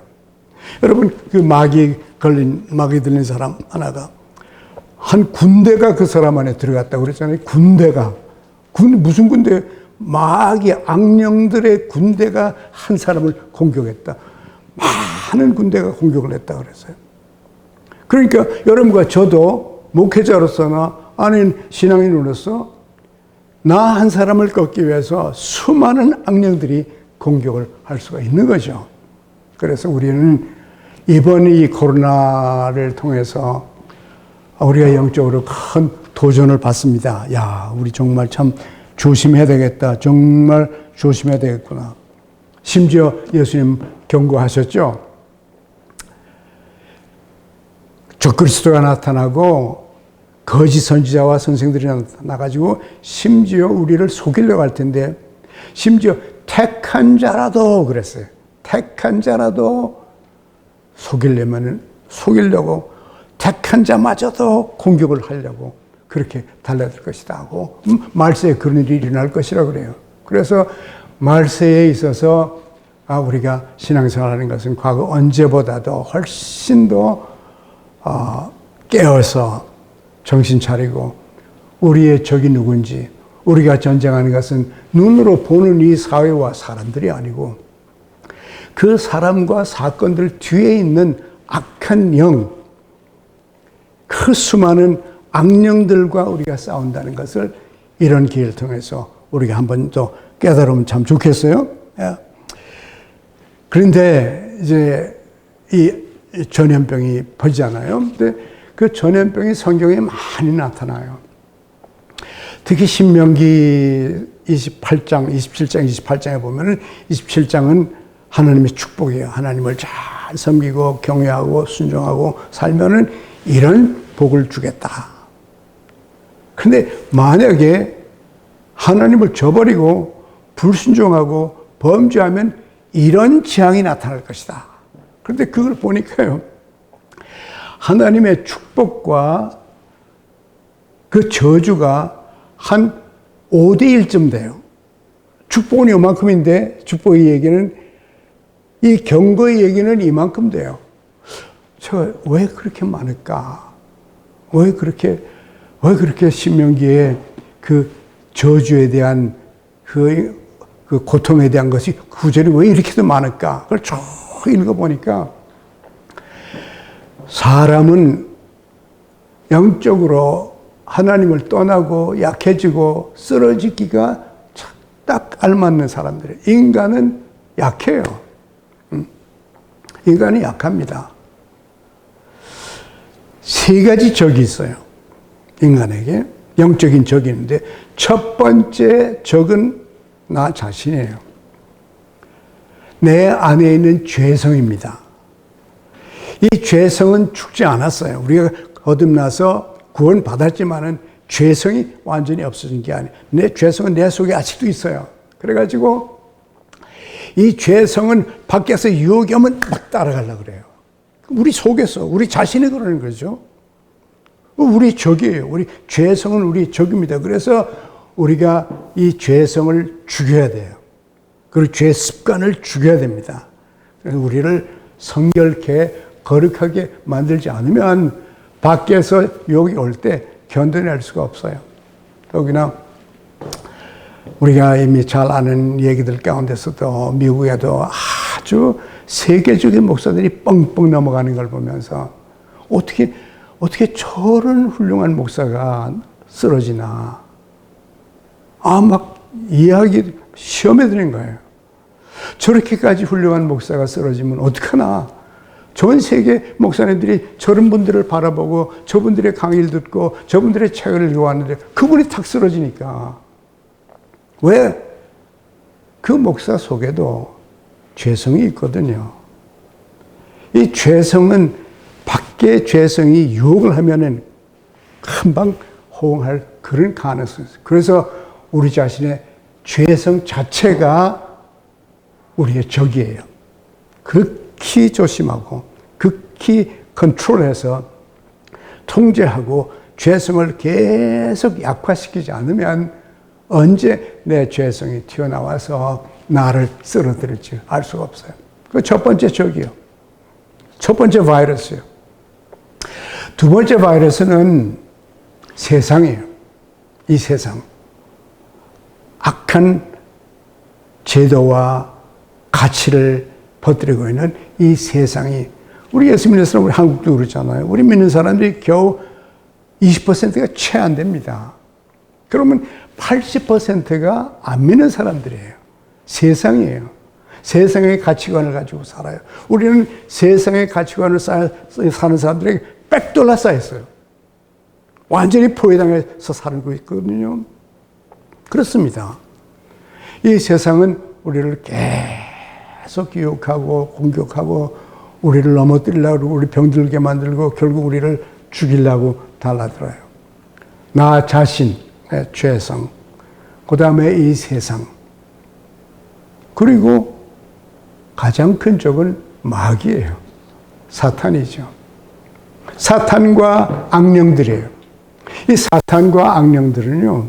여러분, 그 마귀 들린 사람 하나가 한 군대가 그 사람 안에 들어갔다고 그랬잖아요. 무슨 군대? 마귀 악령들의 군대가 한 사람을 공격했다. 많은 군대가 공격을 했다 그랬어요. 그러니까 여러분과 저도 목회자로서나 아닌 신앙인으로서 나 한 사람을 꺾기 위해서 수많은 악령들이 공격을 할 수가 있는 거죠. 그래서 우리는 이번 이 코로나를 통해서 우리가 영적으로 큰 도전을 받습니다. 야, 우리 정말 참 조심해야 되겠다. 정말 조심해야 되겠구나. 심지어 예수님 경고하셨죠. 적그리스도가 나타나고 거짓 선지자와 선생들이 나타나가지고 심지어 우리를 속이려고 할 텐데 심지어 택한 자라도 그랬어요. 택한 자라도 속이려고 택한 자마저도 공격을 하려고 그렇게 달려들 것이다 하고 말세에 그런 일이 일어날 것이라고 그래요. 그래서 말세에 있어서 우리가 신앙생활하는 것은 과거 언제보다도 훨씬 더 깨어서 정신 차리고 우리의 적이 누군지, 우리가 전쟁하는 것은 눈으로 보는 이 사회와 사람들이 아니고 그 사람과 사건들 뒤에 있는 악한 영, 그 수많은 악령들과 우리가 싸운다는 것을 이런 기회를 통해서 우리가 한 번 더 깨달으면 참 좋겠어요. 그런데 이제 이 전염병이 퍼지잖아요. 근데 그 전염병이 성경에 많이 나타나요. 특히 신명기 27장, 28장에 보면은 27장은 하나님의 축복이에요. 하나님을 잘 섬기고 경외하고 순종하고 살면은 이런 복을 주겠다. 근데 만약에 하나님을 저버리고 불순종하고 범죄하면 이런 재앙이 나타날 것이다. 그런데 그걸 보니까요. 하나님의 축복과 그 저주가 한 5대 1쯤 돼요. 축복은 이만큼인데 축복의 얘기는 이 경고의 얘기는 이만큼 돼요. 저 왜 그렇게 많을까? 왜 그렇게 신명기에 그 저주에 대한 그 고통에 대한 것이 구절이 왜 이렇게도 많을까? 그걸 쭉 읽어보니까 사람은 영적으로 하나님을 떠나고 약해지고 쓰러지기가 딱 알맞는 사람들이에요. 인간은 약해요. 인간은 약합니다. 세 가지 적이 있어요. 인간에게 영적인 적이 있는데 첫 번째 적은 나 자신이에요. 내 안에 있는 죄성입니다. 이 죄성은 죽지 않았어요. 우리가 거듭나서 구원 받았지만은 죄성이 완전히 없어진 게 아니에요. 내 죄성은 내 속에 아직도 있어요. 그래가지고 이 죄성은 밖에서 유혹이 오면 막 따라가려고 그래요. 우리 속에서, 우리 자신이 그러는 거죠. 우리 적이에요. 우리 죄성은 우리 적입니다. 그래서 우리가 이 죄성을 죽여야 돼요. 그리고 죄 습관을 죽여야 됩니다. 그래서 우리를 성결케 거룩하게 만들지 않으면 밖에서 유혹이 올 때 견뎌낼 수가 없어요. 여기나 우리가 이미 잘 아는 얘기들 가운데서도 미국에도 아주 세계적인 목사들이 뻥뻥 넘어가는 걸 보면서 어떻게 저런 훌륭한 목사가 쓰러지나. 막 이야기 시험에 드는 거예요. 저렇게까지 훌륭한 목사가 쓰러지면 어떡하나. 전 세계 목사님들이 저런 분들을 바라보고 저분들의 강의를 듣고 저분들의 책을 읽어왔는데 그분이 탁 쓰러지니까. 왜? 그 목사 속에도 죄성이 있거든요. 이 죄성은 밖의 죄성이 유혹을 하면은 금방 호응할 그런 가능성이 있어요. 그래서 우리 자신의 죄성 자체가 우리의 적이에요. 극히 조심하고 극히 컨트롤해서 통제하고 죄성을 계속 약화시키지 않으면 언제 내 죄성이 튀어나와서 나를 쓰러뜨릴지 알 수가 없어요. 그 첫 번째 적이요. 첫 번째 바이러스요. 두 번째 바이러스는 세상이에요. 이 세상. 악한 제도와 가치를 퍼뜨리고 있는 이 세상이, 우리 예수 믿는 사람, 우리 한국도 그렇잖아요. 우리 믿는 사람들이 겨우 20%가 채 안 됩니다. 그러면 80%가 안 믿는 사람들이에요. 세상이에요. 세상의 가치관을 가지고 살아요. 우리는 세상의 가치관을 사는 사람들에게 빽돌라 쌓였어요. 완전히 포위당해서 살고 있거든요. 그렇습니다. 이 세상은 우리를 계속 유혹하고 공격하고 우리를 넘어뜨리려고 우리 병들게 만들고 결국 우리를 죽이려고 달라들어요. 나 자신의 죄성, 그 다음에 이 세상, 그리고 가장 큰 적은 마귀예요. 사탄이죠. 사탄과 악령들이에요. 이 사탄과 악령들은요,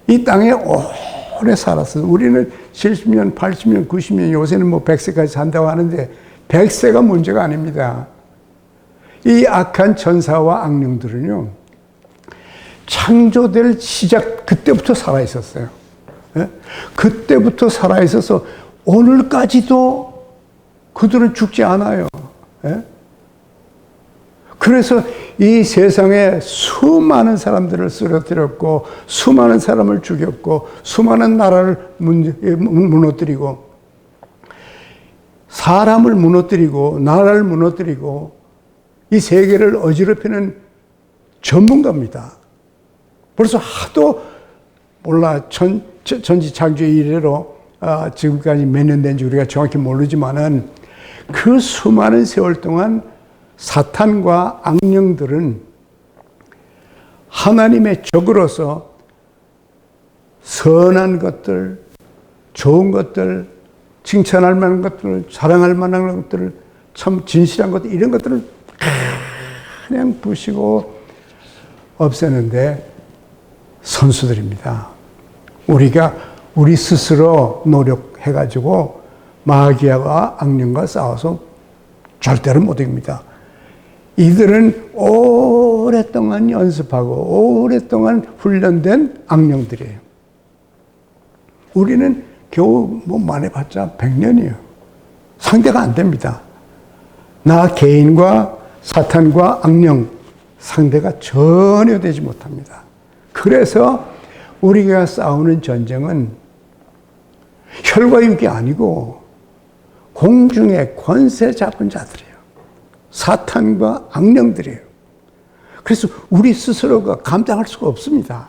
이 땅에 오래 살았어요. 우리는 70년, 80년, 90년, 요새는 뭐 100세까지 산다고 하는데 100세가 문제가 아닙니다. 이 악한 천사와 악령들은요, 창조될 시작, 그때부터 살아있었어요. 예? 그때부터 살아있어서 오늘까지도 그들은 죽지 않아요. 예? 그래서 이 세상에 수많은 사람들을 쓰러뜨렸고, 수많은 사람을 죽였고, 수많은 나라를 무너뜨리고, 사람을 무너뜨리고, 나라를 무너뜨리고, 이 세계를 어지럽히는 전문가입니다. 벌써 하도 몰라, 전지창조 이래로 지금까지 몇 년 된지 우리가 정확히 모르지만은 그 수많은 세월 동안 사탄과 악령들은 하나님의 적으로서 선한 것들, 좋은 것들, 칭찬할 만한 것들, 사랑할 만한 것들, 참 진실한 것들, 이런 것들을 그냥 부시고 없애는데 선수들입니다. 우리가 우리 스스로 노력해가지고 마귀와 악령과 싸워서 절대로 못 이깁니다. 이들은 오랫동안 연습하고 오랫동안 훈련된 악령들이에요. 우리는 겨우 뭐 많아봤자 100년이에요. 상대가 안 됩니다. 나 개인과 사탄과 악령 상대가 전혀 되지 못합니다. 그래서 우리가 싸우는 전쟁은 혈과 육이 아니고 공중의 권세 잡은 자들이에요. 사탄과 악령들이에요. 그래서 우리 스스로가 감당할 수가 없습니다.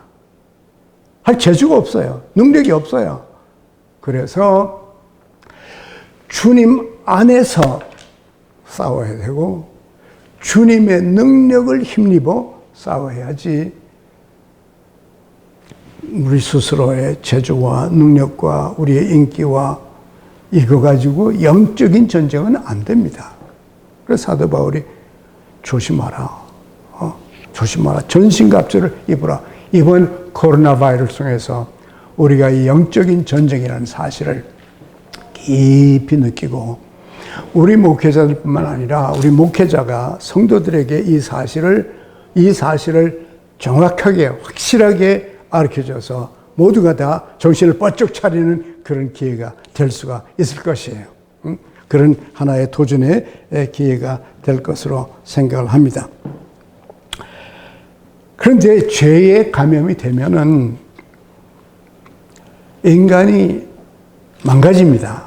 할 재주가 없어요. 능력이 없어요. 그래서 주님 안에서 싸워야 되고 주님의 능력을 힘입어 싸워야지 우리 스스로의 재주와 능력과 우리의 인기와 이거 가지고 영적인 전쟁은 안 됩니다. 그래서 사도 바울이 조심하라. 조심하라. 전신갑주를 입으라. 이번 코로나 바이러스 중에서 우리가 이 영적인 전쟁이라는 사실을 깊이 느끼고 우리 목회자들뿐만 아니라 우리 목회자가 성도들에게 이 사실을 정확하게 확실하게 가르쳐줘서 모두가 다 정신을 번쩍 차리는 그런 기회가 될 수가 있을 것이에요. 그런 하나의 도전의 기회가 될 것으로 생각을 합니다. 그런데 죄에 감염이 되면은 인간이 망가집니다.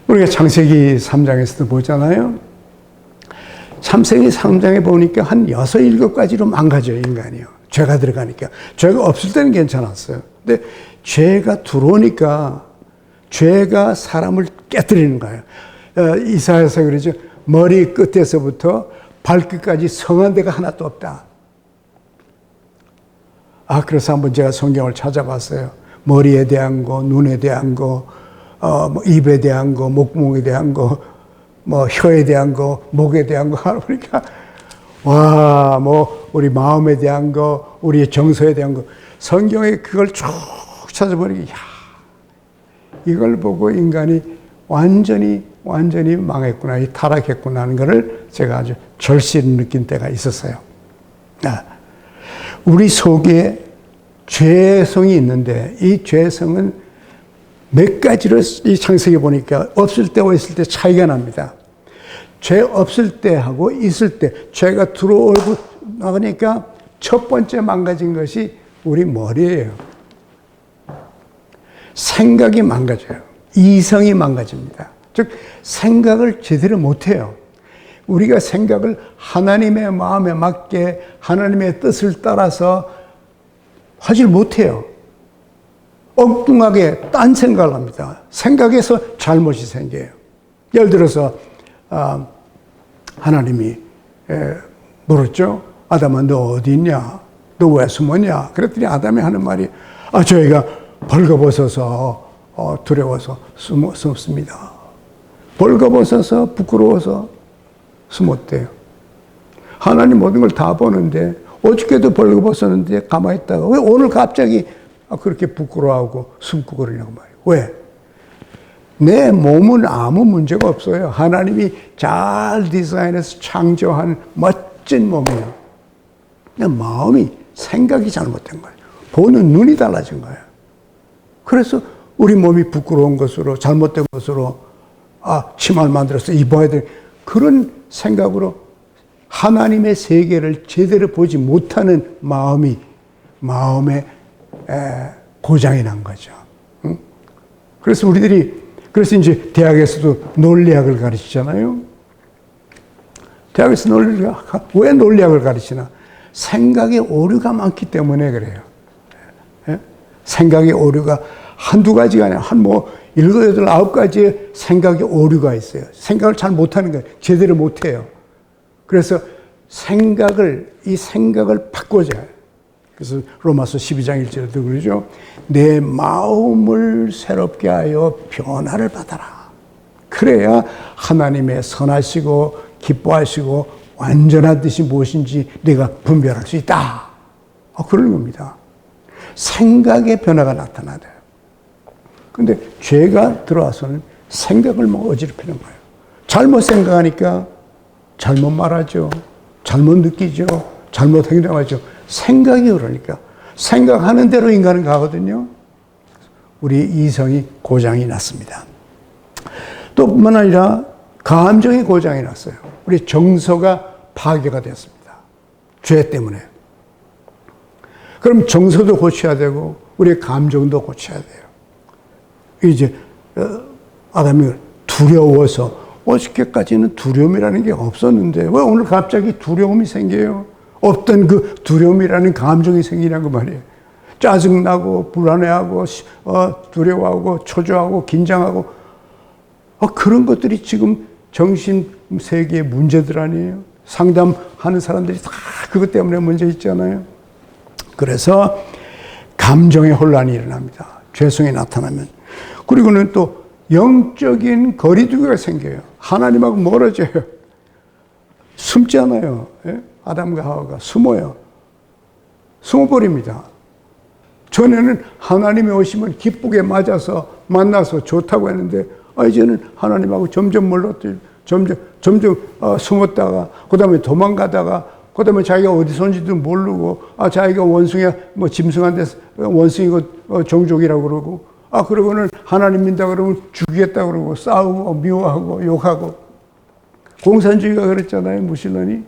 우리가 창세기 3장에서도 보잖아요. 창세기 3장에 보니까 한 6, 7가지로 망가져요, 인간이요. 죄가 들어가니까. 죄가 없을 때는 괜찮았어요. 근데 죄가 들어오니까 죄가 사람을 깨뜨리는 거예요. 이사야서 그러죠. 머리 끝에서부터 발끝까지 성한 데가 하나도 없다. 그래서 한번 제가 성경을 찾아봤어요. 머리에 대한 거, 눈에 대한 거, 뭐 입에 대한 거, 목구멍에 대한 거, 뭐 혀에 대한 거, 목에 대한 거 하다 보니까 와, 뭐 우리 마음에 대한 거, 우리의 정서에 대한 거, 성경에 그걸 쭉 찾아보니까 이걸 보고 인간이 완전히 망했구나, 타락했구나 하는 것을 제가 아주 절실히 느낀 때가 있었어요. 우리 속에 죄성이 있는데 이 죄성은 몇 가지로 이 창세기 보니까 없을 때와 있을 때 차이가 납니다. 죄 없을 때하고 있을 때 죄가 들어오고 나가니까 첫 번째 망가진 것이 우리 머리예요. 생각이 망가져요. 이성이 망가집니다. 즉 생각을 제대로 못해요. 우리가 생각을 하나님의 마음에 맞게 하나님의 뜻을 따라서 하질 못해요. 엉뚱하게 딴 생각을 합니다. 생각에서 잘못이 생겨요. 예를 들어서 하나님이 물었죠. 아담아 너 어디 있냐? 너 왜 숨었냐? 그랬더니 아담이 하는 말이 저희가 벌거벗어서 두려워서 숨습니다. 벌거벗어서 부끄러워서 숨었대요. 하나님 모든 걸 다 보는데 어저께도 벌거벗었는데 가만히 있다가 왜 오늘 갑자기 그렇게 부끄러워하고 숨고 그러냐고 말이에요. 왜? 내 몸은 아무 문제가 없어요. 하나님이 잘 디자인해서 창조한 멋진 몸이에요. 내 마음이 생각이 잘못된 거예요. 보는 눈이 달라진 거예요. 그래서 우리 몸이 부끄러운 것으로 잘못된 것으로 치마를 만들어서 입어야 돼. 그런 생각으로 하나님의 세계를 제대로 보지 못하는 마음에 고장이 난 거죠. 그래서 그래서 이제 대학에서도 논리학을 가르치잖아요. 대학에서 왜 논리학을 가르치나? 생각의 오류가 많기 때문에 그래요. 생각의 오류가 한두 가지가 아니라 7, 8, 9가지의 생각의 오류가 있어요. 생각을 잘 못하는 거예요. 제대로 못해요. 그래서 이 생각을 바꿔줘야 해요. 그래서 로마서 12장 1절에도 그러죠. 내 마음을 새롭게 하여 변화를 받아라. 그래야 하나님의 선하시고 기뻐하시고 완전한 뜻이 무엇인지 내가 분별할 수 있다. 그런 겁니다. 생각의 변화가 나타나야 돼요. 근데 죄가 들어와서는 생각을 어지럽히는 거예요. 잘못 생각하니까 잘못 말하죠. 잘못 느끼죠. 잘못 행동하죠. 생각이 그러니까. 생각하는 대로 인간은 가거든요. 우리 이성이 고장이 났습니다. 또 뿐만 아니라 감정이 고장이 났어요. 우리 정서가 파괴가 됐습니다. 죄 때문에. 그럼 정서도 고쳐야 되고 우리의 감정도 고쳐야 돼요. 이제 아담이 두려워서 어저께까지는 두려움이라는 게 없었는데 왜 오늘 갑자기 두려움이 생겨요? 없던 그 두려움이라는 감정이 생기는 거 말이에요. 짜증나고 불안해하고 두려워하고 초조하고 긴장하고 그런 것들이 지금 정신세계의 문제들 아니에요. 상담하는 사람들이 다 그것 때문에 문제 있잖아요. 그래서 감정의 혼란이 일어납니다. 죄성이 나타나면. 그리고는 또 영적인 거리두기가 생겨요. 하나님하고 멀어져요. 숨지 않아요. 예? 아담과 하와가 숨어요. 숨어버립니다. 전에는 하나님이 오시면 기쁘게 맞아서 만나서 좋다고 했는데 이제는 하나님하고 점점 멀어져, 점점 숨었다가 그 다음에 도망가다가 그 다음에 자기가 어디서 온지도 모르고 자기가 원숭이야 짐승한테 원숭이고 종족이라고 그러고 그러고는 하나님 믿다 그러면 죽이겠다 그러고 싸우고 미워하고 욕하고 공산주의가 그랬잖아요. 무신론이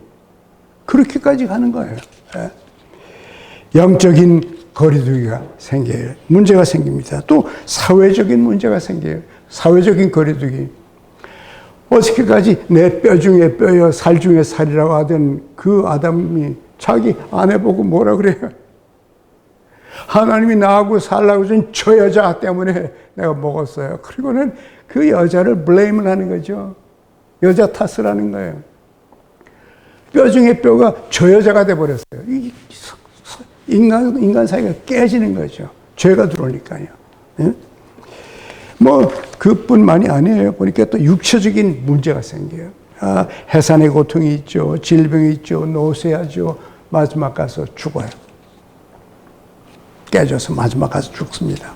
그렇게까지 가는 거예요. 예. 영적인 거리두기가 생겨요. 문제가 생깁니다. 또 사회적인 문제가 생겨요. 사회적인 거리두기. 어저께까지 내 뼈 중에 뼈여 살 중에 살이라고 하던 그 아담이 자기 아내 보고 뭐라 그래요? 하나님이 나하고 살라고 준 저 여자 때문에 내가 먹었어요. 그리고는 그 여자를 블레임을 하는 거죠. 여자 탓을 하는 거예요. 뼈 중에 뼈가 저 여자가 돼버렸어요. 인간 사이가 깨지는 거죠. 죄가 들어오니까요. 예? 그뿐만이 아니에요. 보니까 또 육체적인 문제가 생겨요. 해산의 고통이 있죠. 질병이 있죠. 노쇠하죠. 마지막 가서 죽어요. 깨져서 마지막 가서 죽습니다.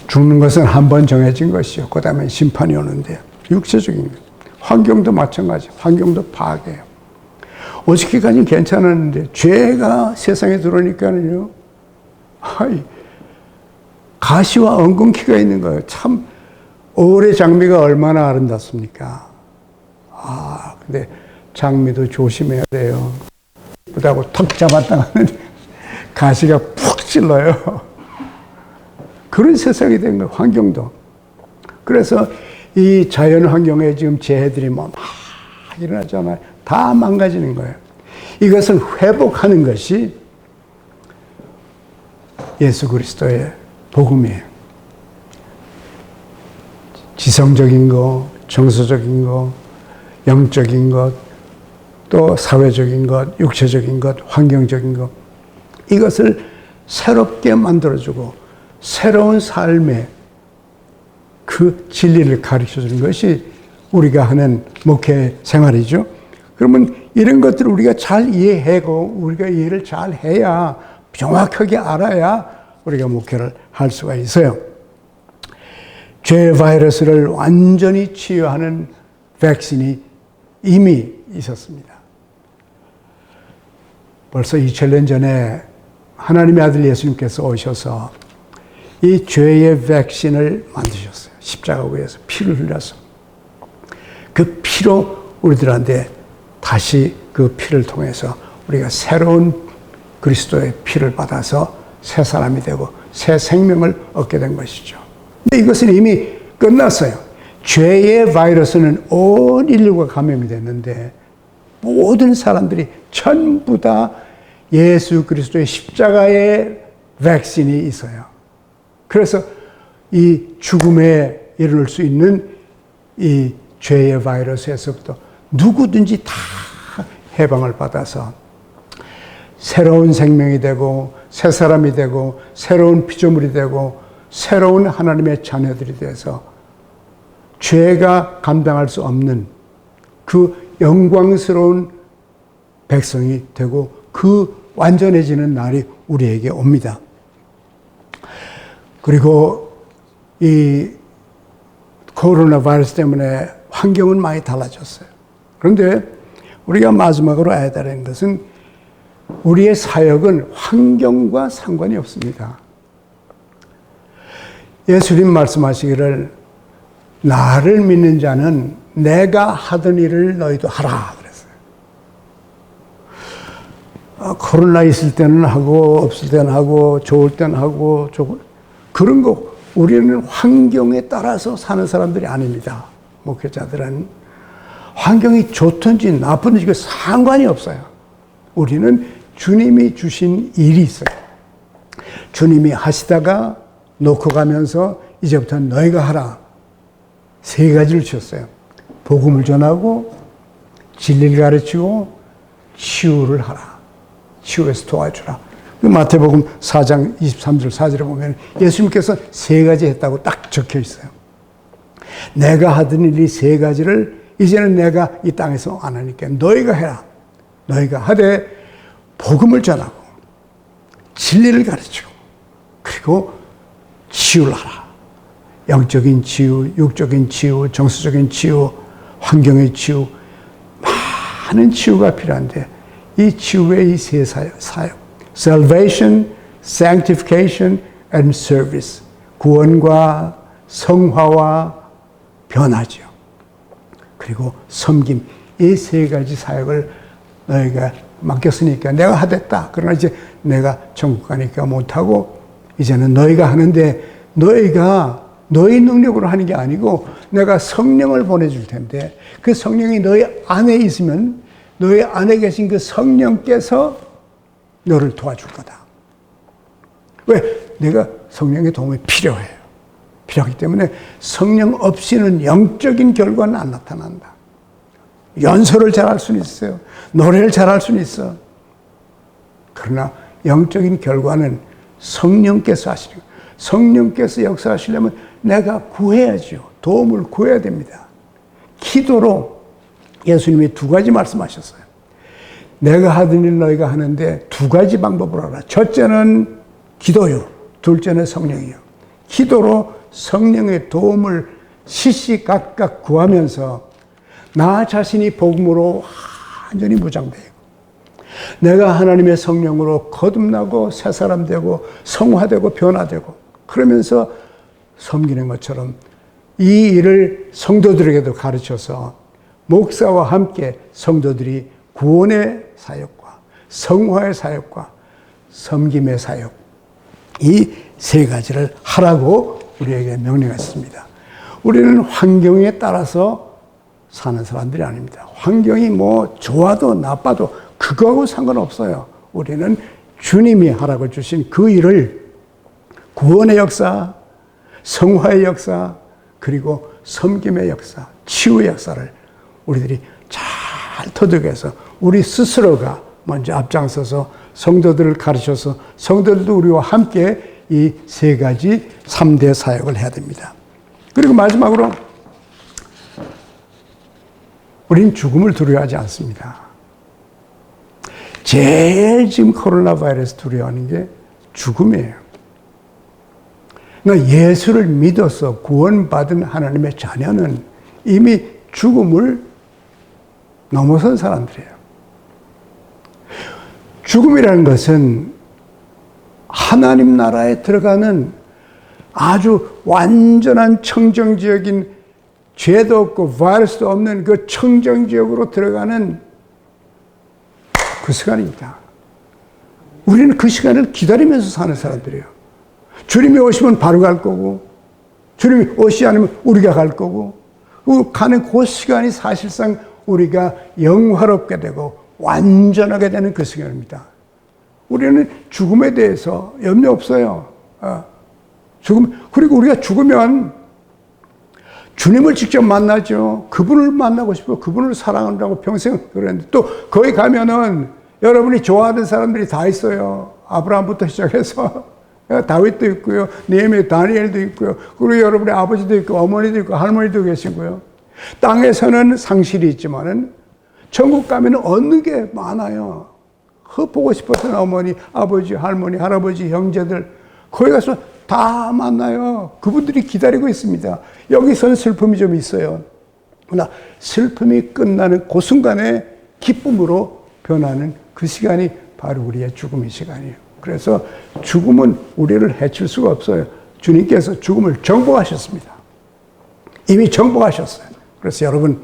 죽는 것은 한 번 정해진 것이요. 그 다음에 심판이 오는데 육체적인 것. 환경도 마찬가지. 환경도 파괴해요. 어저께까지는 괜찮았는데 죄가 세상에 들어오니까는요. 가시와 엉겅퀴가 있는 거예요. 참 올해 장미가 얼마나 아름답습니까? 근데 장미도 조심해야 돼요. 예쁘다고 턱 잡았다 하면 가시가 푹 찔러요. 그런 세상이 된 거예요. 환경도. 그래서 이 자연 환경에 지금 재해들이 막 일어나잖아요. 다 망가지는 거예요. 이것을 회복하는 것이 예수 그리스도의 복음이에요. 지성적인 것, 정서적인 것, 영적인 것, 또 사회적인 것, 육체적인 것, 환경적인 것, 이것을 새롭게 만들어주고 새로운 삶의 그 진리를 가르쳐주는 것이 우리가 하는 목회 생활이죠. 그러면 이런 것들을 우리가 잘 이해하고 우리가 이해를 잘 해야 정확하게 알아야 우리가 목회를 할 수가 있어요. 죄 바이러스를 완전히 치유하는 백신이 이미 있었습니다. 벌써 2000년 전에 하나님의 아들 예수님께서 오셔서 이 죄의 백신을 만드셨어요. 십자가 위에서 피를 흘려서. 그 피로 우리들한테 다시 그 피를 통해서 우리가 새로운 그리스도의 피를 받아서 새 사람이 되고 새 생명을 얻게 된 것이죠. 근데 이것은 이미 끝났어요. 죄의 바이러스는 온 인류가 감염이 됐는데 모든 사람들이 전부 다 예수 그리스도의 십자가의 백신이 있어요. 그래서 이 죽음에 이를 수 있는 이 죄의 바이러스에서부터 누구든지 다 해방을 받아서 새로운 생명이 되고 새 사람이 되고 새로운 피조물이 되고 새로운 하나님의 자녀들이 돼서 죄가 감당할 수 없는 그 영광스러운 백성이 되고 그 완전해지는 날이 우리에게 옵니다. 그리고 이 코로나 바이러스 때문에 환경은 많이 달라졌어요. 그런데 우리가 마지막으로 알아야 되는 것은 우리의 사역은 환경과 상관이 없습니다. 예수님 말씀하시기를 나를 믿는 자는 내가 하던 일을 너희도 하라 그랬어요. 코로나 있을 때는 하고 없을 때는 하고 좋을 때는 하고 그런 거 우리는 환경에 따라서 사는 사람들이 아닙니다. 목회자들은 환경이 좋든지 나쁘든지 상관이 없어요. 우리는 주님이 주신 일이 있어요. 주님이 하시다가 놓고 가면서 이제부터 너희가 하라. 3가지를 주셨어요. 복음을 전하고 진리를 가르치고 치유를 하라. 치유해서 도와주라. 마태복음 4장 23절 4절에 보면 예수님께서 3가지 했다고 딱 적혀 있어요. 내가 하던 일 이 3가지를 이제는 내가 이 땅에서 안 하니까 너희가 해라. 너희가 하되 복음을 전하고 진리를 가르치고 그리고 치유를 하라. 영적인 치유, 육적인 치유, 정서적인 치유, 환경의 치유, 많은 치유가 필요한데 이 치유의 이 3사역 Salvation, Sanctification and Service 구원과 성화와 변화죠. 그리고 섬김 이 3가지 사역을 너희가 맡겼으니까 내가 하겠다. 그러나 이제 내가 천국 가니까 못하고 이제는 너희가 하는데 너희가 너희 능력으로 하는 게 아니고 내가 성령을 보내줄 텐데 그 성령이 너희 안에 있으면 너희 안에 계신 그 성령께서 너를 도와줄 거다. 왜? 내가 성령의 도움이 필요해요. 필요하기 때문에 성령 없이는 영적인 결과는 안 나타난다. 연설을 잘할 수는 있어요. 노래를 잘할 수는 있어. 그러나 영적인 결과는 성령께서 하시는 거예요. 성령께서 역사하시려면 내가 구해야죠. 도움을 구해야 됩니다. 기도로 예수님이 2가지 말씀하셨어요. 내가 하던 일 너희가 하는데 2가지 방법을 알아. 첫째는 기도요. 둘째는 성령이요. 기도로 성령의 도움을 시시각각 구하면서 나 자신이 복음으로 완전히 무장되고 내가 하나님의 성령으로 거듭나고 새 사람 되고 성화되고 변화되고 그러면서 섬기는 것처럼 이 일을 성도들에게도 가르쳐서 목사와 함께 성도들이 구원의 사역과 성화의 사역과 섬김의 사역 이 3가지를 하라고 우리에게 명령했습니다. 우리는 환경에 따라서 사는 사람들이 아닙니다. 환경이 뭐 좋아도 나빠도 그거하고 상관없어요. 우리는 주님이 하라고 주신 그 일을 구원의 역사, 성화의 역사, 그리고 섬김의 역사, 치유의 역사를 우리들이 잘 터득해서 우리 스스로가 먼저 앞장서서 성도들을 가르쳐서 성도들도 우리와 함께 이 3가지 3대 사역을 해야 됩니다. 그리고 마지막으로 우린 죽음을 두려워하지 않습니다. 제일 지금 코로나 바이러스 두려워하는 게 죽음이에요. 그러니까 예수를 믿어서 구원받은 하나님의 자녀는 이미 죽음을 넘어선 사람들이에요. 죽음이라는 것은 하나님 나라에 들어가는 아주 완전한 청정지역인 죄도 없고 바이러스도 없는 그 청정지역으로 들어가는 그 시간입니다. 우리는 그 시간을 기다리면서 사는 사람들이에요. 주님이 오시면 바로 갈 거고 주님이 오시지 않으면 우리가 갈 거고 그 가는 그 시간이 사실상 우리가 영화롭게 되고 완전하게 되는 그 시간입니다. 우리는 죽음에 대해서 염려 없어요. 죽음, 그리고 우리가 죽으면 주님을 직접 만나죠. 그분을 만나고 싶어. 그분을 사랑한다고 평생 그랬는데 또 거기 가면은 여러분이 좋아하는 사람들이 다 있어요. 아브라함부터 시작해서 다윗도 있고요. 느헤미야, 다니엘도 있고요. 그리고 여러분의 아버지도 있고 어머니도 있고 할머니도 계시고요. 땅에서는 상실이 있지만은 천국 가면은 얻는 게 많아요. 보고 싶었던 어머니, 아버지, 할머니, 할아버지, 형제들 거기 가서 다 만나요. 그분들이 기다리고 있습니다. 여기서는 슬픔이 좀 있어요. 그러나 슬픔이 끝나는 그 순간에 기쁨으로 변하는 그 시간이 바로 우리의 죽음의 시간이에요. 그래서 죽음은 우리를 해칠 수가 없어요. 주님께서 죽음을 정복하셨습니다. 이미 정복하셨어요. 그래서 여러분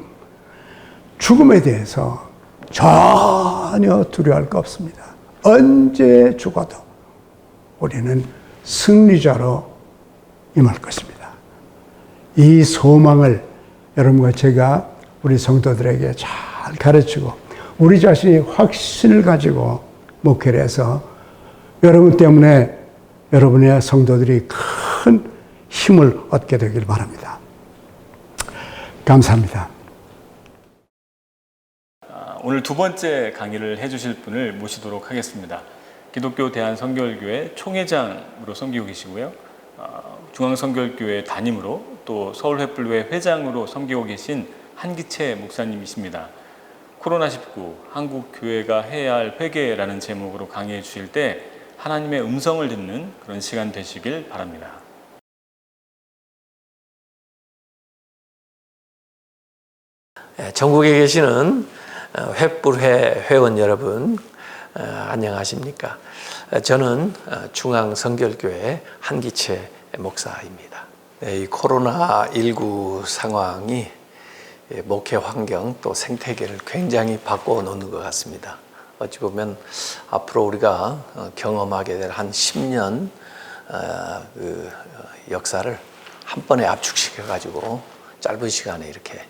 죽음에 대해서 전혀 두려워할 거 없습니다. 언제 죽어도 우리는 승리자로 임할 것입니다. 이 소망을 여러분과 제가 우리 성도들에게 잘 가르치고 우리 자신이 확신을 가지고 목회를 해서 여러분 때문에 여러분의 성도들이 큰 힘을 얻게 되길 바랍니다. 감사합니다. 오늘 두 번째 강의를 해주실 분을 모시도록 하겠습니다. 기독교 대한선교교회 총회장으로 섬기고 계시고요. 중앙선교교회 담임으로 또 서울횃불교회 회장으로 섬기고 계신 한기채 목사님이십니다. 코로나19 한국 교회가 해야 할 회개라는 제목으로 강의해 주실 때 하나님의 음성을 듣는 그런 시간 되시길 바랍니다. 전국에 계시는 횃불회 회원 여러분, 안녕하십니까? 저는 중앙선교교회 한기채 목사입니다. 이 코로나19 상황이 목회 환경 또 생태계를 굉장히 바꿔놓는 것 같습니다. 어찌 보면 앞으로 우리가 경험하게 될 한 10년 그 역사를 한 번에 압축시켜 가지고 짧은 시간에 이렇게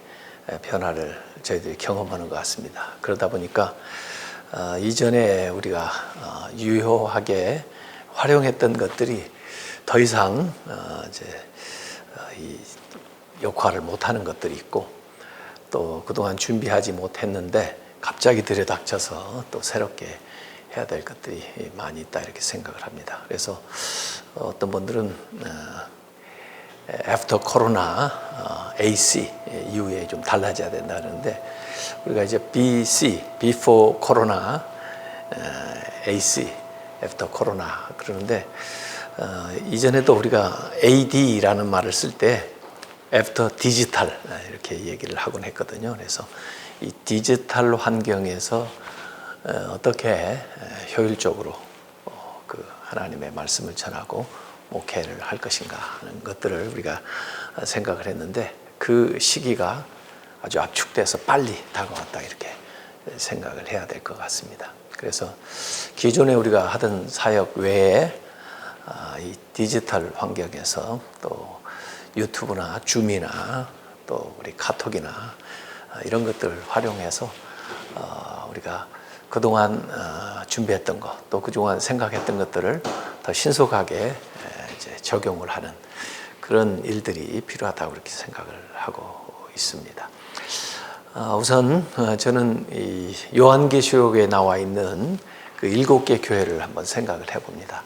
변화를 저희들이 경험하는 것 같습니다. 그러다 보니까 이전에 우리가 유효하게 활용했던 것들이 더 이상 이제 이 역할을 못하는 것들이 있고, 또 그동안 준비하지 못했는데 갑자기 들여닥쳐서 또 새롭게 해야 될 것들이 많이 있다, 이렇게 생각을 합니다. 그래서 어떤 분들은 After Corona AC 이후에 좀 달라져야 된다 하는데, 우리가 이제 BC Before Corona AC After Corona 그러는데, 이전에도 우리가 AD라는 말을 쓸 때 After Digital 이렇게 얘기를 하곤 했거든요. 그래서 이 디지털 환경에서 어떻게 효율적으로 그 하나님의 말씀을 전하고 목회를 할 것인가 하는 것들을 우리가 생각을 했는데, 그 시기가 아주 압축돼서 빨리 다가왔다, 이렇게 생각을 해야 될 것 같습니다. 그래서 기존에 우리가 하던 사역 외에 이 디지털 환경에서 또 유튜브나 줌이나 또 우리 카톡이나 이런 것들을 활용해서 우리가 그동안 준비했던 것, 또 그동안 생각했던 것들을 더 신속하게 이제 적용을 하는 그런 일들이 필요하다고 그렇게 생각을 하고 있습니다. 우선 저는 이 요한계시록에 나와 있는 그 7개 교회를 한번 생각을 해봅니다.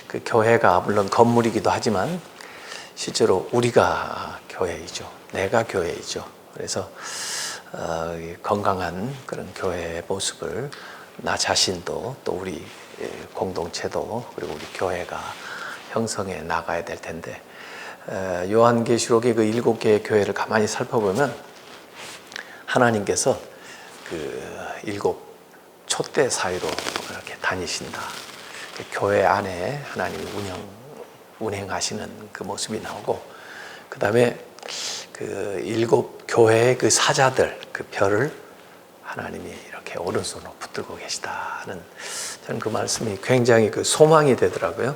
그 교회가 물론 건물이기도 하지만 실제로 우리가 교회이죠. 내가 교회이죠. 그래서 건강한 그런 교회의 모습을 나 자신도 또 우리 공동체도 그리고 우리 교회가 형성해 나가야 될 텐데, 요한계시록의 그 7개의 교회를 가만히 살펴보면 하나님께서 그 7 촛대 사이로 이렇게 다니신다. 그 교회 안에 하나님이 운행하시는 그 모습이 나오고, 그 다음에 그 7 교회의 그 사자들, 그 별을 하나님이 이렇게 오른손으로 붙들고 계시다는, 저는 그 말씀이 굉장히 그 소망이 되더라고요.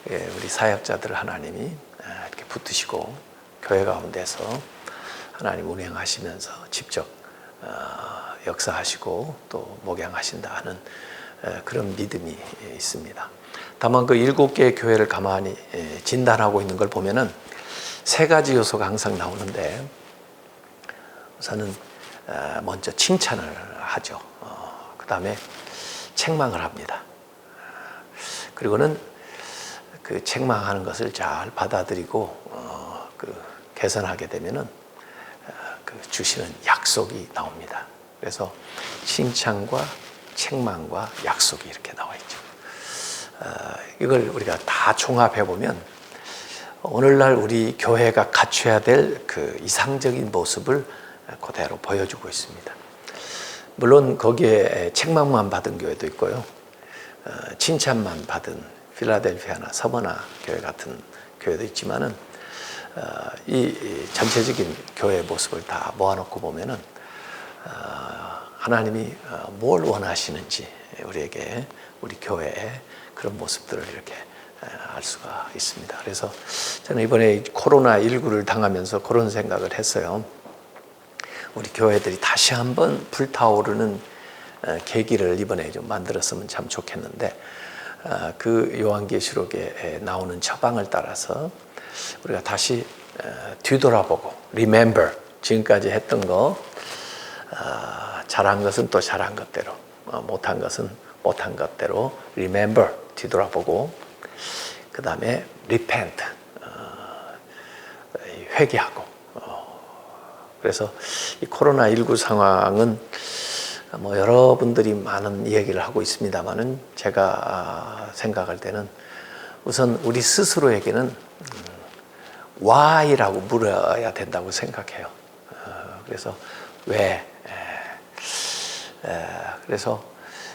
우리 사역자들을 하나님이 이렇게 붙드시고 교회 가운데서 하나님 운행하시면서 직접 역사하시고 또 목양하신다 하는 그런 믿음이 있습니다. 다만 그 7개의 교회를 가만히 진단하고 있는 걸 보면은 3가지 요소가 항상 나오는데, 우선은 먼저 칭찬을 하죠. 그 다음에 책망을 합니다. 그리고는 그 책망하는 것을 잘 받아들이고 그 개선하게 되면은 그 주시는 약속이 나옵니다. 그래서 칭찬과 책망과 약속이 이렇게 나와 있죠. 이걸 우리가 다 종합해 보면 오늘날 우리 교회가 갖춰야 될 그 이상적인 모습을 그대로 보여주고 있습니다. 물론 거기에 책망만 받은 교회도 있고요, 칭찬만 받은 필라델피아나 서머나 교회 같은 교회도 있지만은 이 전체적인 교회의 모습을 다 모아놓고 보면은 하나님이 뭘 원하시는지 우리에게, 우리 교회에 그런 모습들을 이렇게 알 수가 있습니다. 그래서 저는 이번에 코로나19를 당하면서 그런 생각을 했어요. 우리 교회들이 다시 한번 불타오르는 계기를 이번에 좀 만들었으면 참 좋겠는데, 그 요한계시록에 나오는 처방을 따라서 우리가 다시 뒤돌아보고 remember, 지금까지 했던 거, 잘한 것은 또 잘한 것대로, 못한 것은 못한 것대로 remember, 뒤돌아보고, 그 다음에 repent, 회개하고. 그래서 이 코로나19 상황은 뭐 여러분들이 많은 이야기를 하고 있습니다만은, 제가 생각할 때는 우선 우리 스스로에게는 why라고 물어야 된다고 생각해요. 그래서 왜? 그래서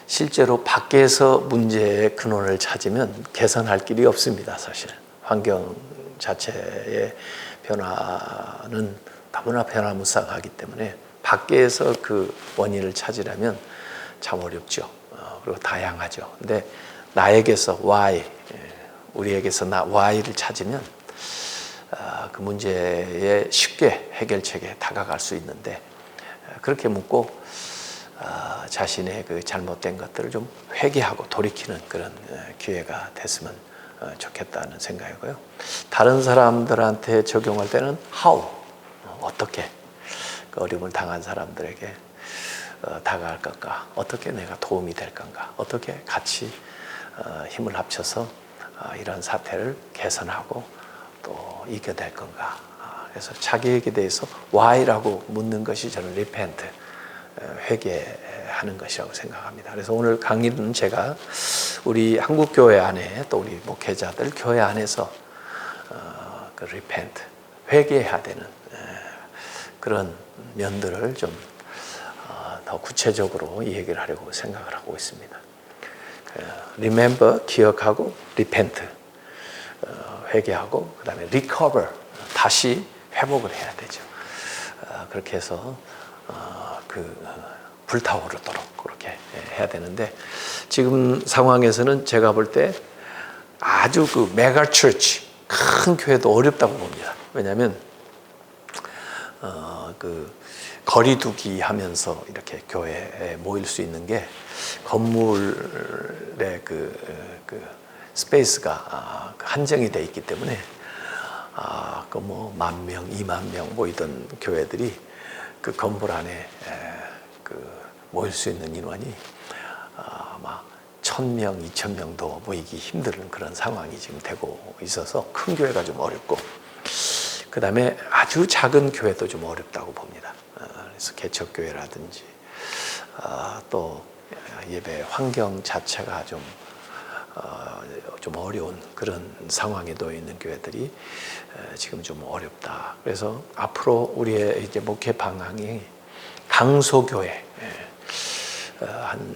실제로 밖에서 문제의 근원을 찾으면 개선할 길이 없습니다. 사실 환경 자체의 변화는 너무나 변화무쌍하기 때문에 밖에서 그 원인을 찾으려면 참 어렵죠. 그리고 다양하죠. 근데 나에게서 why, 우리에게서 why를 찾으면 그 문제에 쉽게 해결책에 다가갈 수 있는데, 그렇게 묻고 자신의 그 잘못된 것들을 좀 회개하고 돌이키는 그런 기회가 됐으면 좋겠다는 생각이고요. 다른 사람들한테 적용할 때는 how, 어떻게 그 어려움을 당한 사람들에게 다가갈 건가, 어떻게 내가 도움이 될 건가, 어떻게 같이 힘을 합쳐서 이런 사태를 개선하고 또 이겨낼 건가. 그래서 자기에게 대해서 why라고 묻는 것이 저는 repent, 회개하는 것이라고 생각합니다. 그래서 오늘 강의는 제가 우리 한국교회 안에, 또 우리 목회자들 교회 안에서 그 repent, 회개해야 되는 그런 면들을 좀 더 구체적으로 이 얘기를 하려고 생각을 하고 있습니다. remember, 기억하고, repent, 회개하고, 그 다음에 recover, 다시 회복을 해야 되죠. 그렇게 해서 불타오르도록 그렇게 해야 되는데, 지금 상황에서는 제가 볼 때 아주 그 메가 처치, 큰 교회도 어렵다고 봅니다. 왜냐하면 그 거리두기 하면서 이렇게 교회에 모일 수 있는 게 건물의 그 스페이스가 한정이 돼 있기 때문에 그 뭐 10,000명, 20,000명 모이던 교회들이 그 건물 안에 그 모일 수 있는 인원이 아마 1,000명, 2,000명도 모이기 힘든 그런 상황이 지금 되고 있어서 큰 교회가 좀 어렵고, 그 다음에 아주 작은 교회도 좀 어렵다고 봅니다. 그래서 개척교회라든지 또 예배 환경 자체가 좀 어려운 그런 상황에 놓여 있는 교회들이 지금 좀 어렵다. 그래서 앞으로 우리의 이제 목회 방향이 강소교회, 한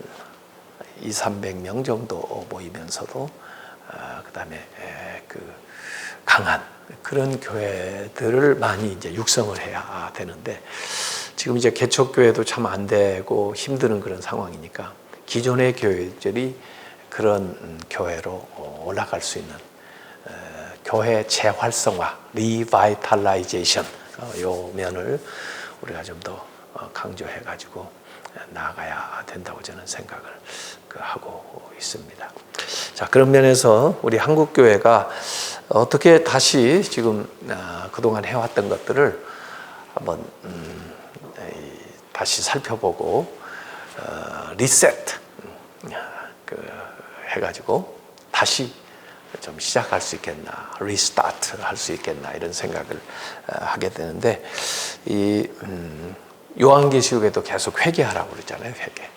200-300명 정도 모이면서도 그다음에 그 강한 그런 교회들을 많이 이제 육성을 해야 되는데, 지금 이제 개척교회도 참 안 되고 힘드는 그런 상황이니까 기존의 교회들이 그런 교회로 올라갈 수 있는 교회 재활성화, 리바이탈라이제이션, 요 면을 우리가 좀 더 강조해 가지고 나아가야 된다고 저는 생각을 하고 있습니다. 자, 그런 면에서 우리 한국 교회가 어떻게 다시 지금 그동안 해왔던 것들을 한번 다시 살펴보고 리셋 해가지고 다시 좀 시작할 수 있겠나, 리스타트 할 수 있겠나, 이런 생각을 하게 되는데, 이 요한계시록에도 계속 회개하라고 그랬잖아요. 회개.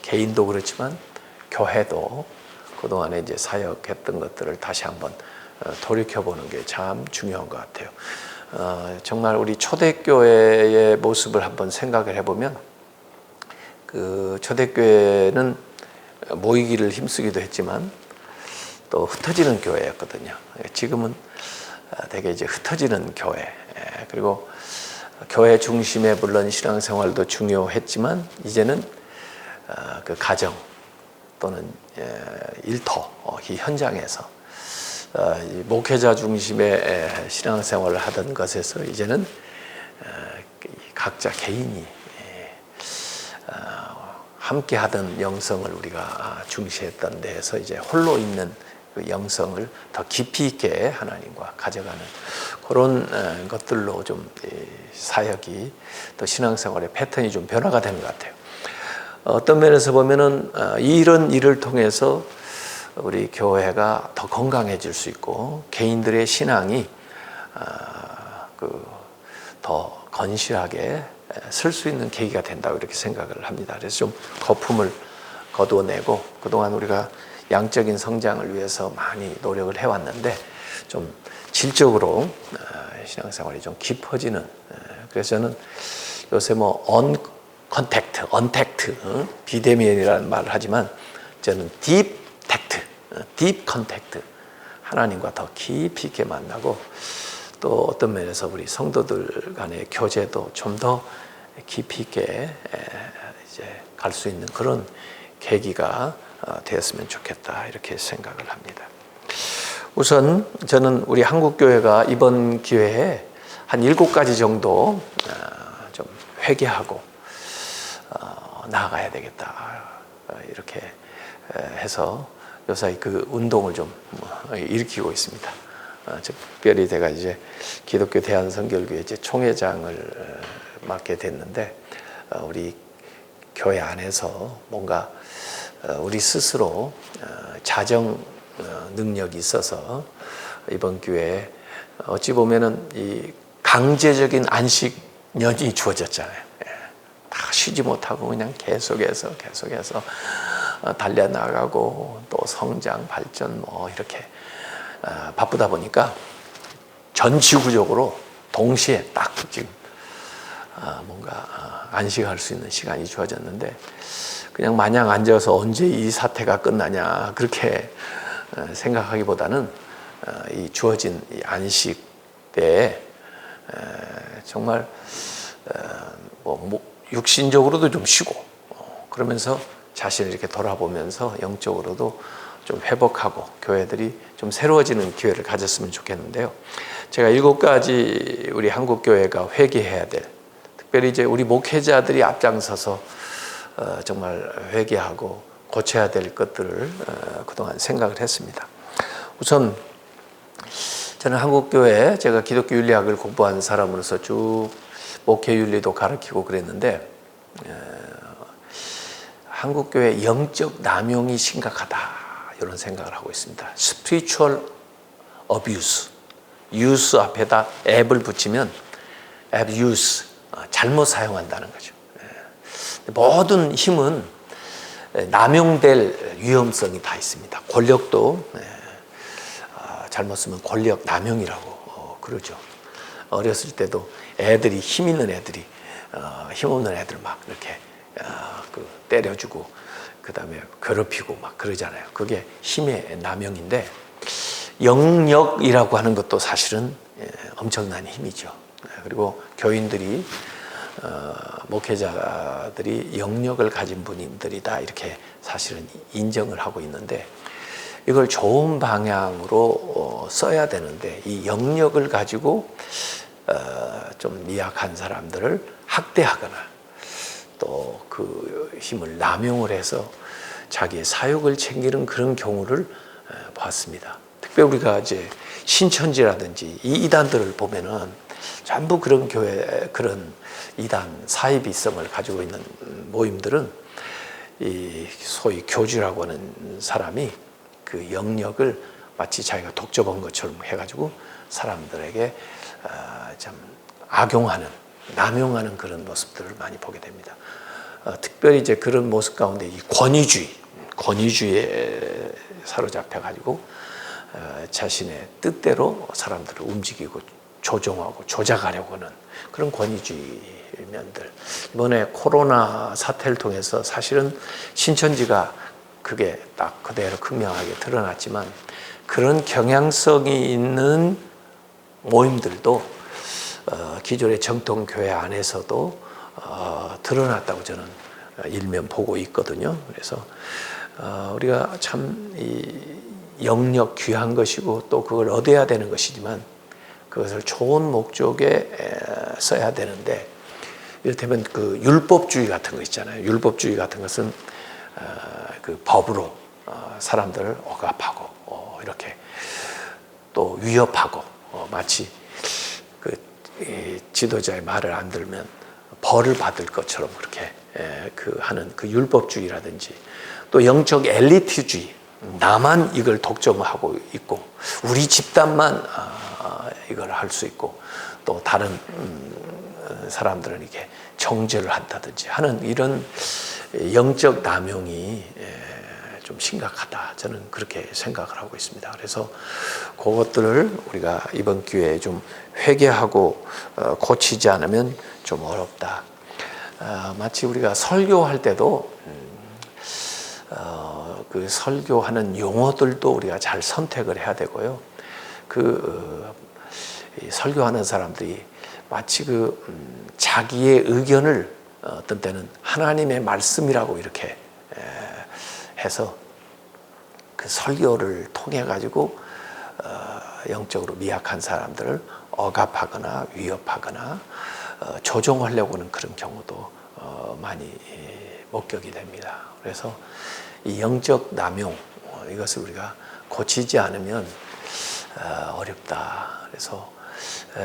개인도 그렇지만 교회도 그동안에 이제 사역했던 것들을 다시 한번 돌이켜보는 게 참 중요한 것 같아요. 정말 우리 초대교회의 모습을 한번 생각을 해보면, 그 초대교회는 모이기를 힘쓰기도 했지만 또 흩어지는 교회였거든요. 지금은 되게 이제 흩어지는 교회, 그리고 교회 중심에 물론 신앙생활도 중요했지만 이제는 그 가정 또는 일터, 이 현장에서 목회자 중심의 신앙생활을 하던 것에서 이제는 각자 개인이 함께 하던 영성을 우리가 중시했던 데에서 이제 홀로 있는 그 영성을 더 깊이 있게 하나님과 가져가는 그런 것들로 좀 사역이 또 신앙생활의 패턴이 좀 변화가 되는 것 같아요. 어떤 면에서 보면은 이런 일을 통해서 우리 교회가 더 건강해질 수 있고 개인들의 신앙이 더 건실하게 설 수 있는 계기가 된다고 이렇게 생각을 합니다. 그래서 좀 거품을 거두어내고 그동안 우리가 양적인 성장을 위해서 많이 노력을 해왔는데 좀 질적으로 신앙생활이 좀 깊어지는, 그래서 저는 요새 뭐 언택트, 비대면이라는 말을 하지만 저는 딥 컨택트, 하나님과 더 깊이 있게 만나고 또 어떤 면에서 우리 성도들 간의 교제도 좀 더 깊이 있게 이제 갈 수 있는 그런 계기가 되었으면 좋겠다 이렇게 생각을 합니다. 우선 저는 우리 한국교회가 이번 기회에 한 7가지 정도 좀 회개하고 나아가야 되겠다 이렇게 해서 요사이 그 운동을 좀 일으키고 있습니다. 특별히 제가 이제 기독교 대한선결교회 이제 총회장을 맡게 됐는데 우리 교회 안에서 뭔가 우리 스스로 자정 능력이 있어서 이번 기회에 어찌 보면은 이 강제적인 안식년이 주어졌잖아요. 다 쉬지 못하고 그냥 계속해서 달려나가고 또 성장 발전 뭐 이렇게 바쁘다 보니까 전 지구적으로 동시에 딱 지금 뭔가 안식할 수 있는 시간이 주어졌는데 그냥 마냥 앉아서 언제 이 사태가 끝나냐 그렇게 생각하기보다는 이 주어진 이 안식 때에 정말 뭐 육신적으로도 좀 쉬고 그러면서 자신을 이렇게 돌아보면서 영적으로도 좀 회복하고 교회들이 좀 새로워지는 기회를 가졌으면 좋겠는데요. 제가 7가지 우리 한국교회가 회개해야 될, 특별히 이제 우리 목회자들이 앞장서서 정말 회개하고 고쳐야 될 것들을 그동안 생각을 했습니다. 우선 저는 한국교회, 제가 기독교 윤리학을 공부한 사람으로서 쭉 목회 윤리도 가르치고 그랬는데 한국교회 영적 남용이 심각하다 이런 생각을 하고 있습니다. Spiritual abuse, use 앞에다 앱을 붙이면 abuse, 잘못 사용한다는 거죠. 모든 힘은 남용될 위험성이 다 있습니다. 권력도 잘못 쓰면 권력 남용이라고 그러죠. 어렸을 때도 애들이 힘 있는 애들이 힘없는 애들 막 이렇게 때려주고 그 다음에 괴롭히고 막 그러잖아요. 그게 힘의 남용인데 영역이라고 하는 것도 사실은 엄청난 힘이죠. 그리고 교인들이 목회자들이 영역을 가진 분들이다 이렇게 사실은 인정을 하고 있는데 이걸 좋은 방향으로 써야 되는데 이 영역을 가지고 좀 미약한 사람들을 학대하거나 또 그 힘을 남용을 해서 자기의 사욕을 챙기는 그런 경우를 봤습니다. 특별히 우리가 이제 신천지라든지 이 이단들을 보면은 전부 그런 교회, 그런 이단 사이비성을 가지고 있는 모임들은 이 소위 교주라고 하는 사람이 그 영역을 마치 자기가 독점한 것처럼 해가지고 사람들에게 참 악용하는, 남용하는 그런 모습들을 많이 보게 됩니다. 특별히 이제 그런 모습 가운데 이 권위주의에 사로잡혀가지고 자신의 뜻대로 사람들을 움직이고 조종하고 조작하려고 하는 그런 권위주의 면들. 이번에 코로나 사태를 통해서 사실은 신천지가 그게 딱 그대로 극명하게 드러났지만 그런 경향성이 있는 모임들도 기존의 정통교회 안에서도 드러났다고 저는 일면 보고 있거든요. 그래서 우리가 참 이 영역 귀한 것이고 또 그걸 얻어야 되는 것이지만 그것을 좋은 목적에 써야 되는데 이를테면 그 율법주의 같은 거 있잖아요. 율법주의 같은 것은 그 법으로 사람들을 억압하고 이렇게 또 위협하고 마치 그 지도자의 말을 안 들으면 벌을 받을 것처럼 그렇게 그 하는 그 율법주의라든지 또 영적 엘리트주의, 나만 이걸 독점하고 있고 우리 집단만 이걸 할 수 있고 또 다른 사람들은 이렇게 정죄를 한다든지 하는 이런 영적 남용이 좀 심각하다. 저는 그렇게 생각을 하고 있습니다. 그래서 그것들을 우리가 이번 기회에 좀 회개하고 고치지 않으면 좀 어렵다. 마치 우리가 설교할 때도 그 설교하는 용어들도 우리가 잘 선택을 해야 되고요. 설교하는 사람들이 마치 자기의 의견을 어떤 때는 하나님의 말씀이라고 이렇게 해서 그 설교를 통해 가지고 영적으로 미약한 사람들을 억압하거나 위협하거나 조종하려고 하는 그런 경우도 많이 목격이 됩니다. 그래서 이 영적 남용 이것을 우리가 고치지 않으면 어렵다. 그래서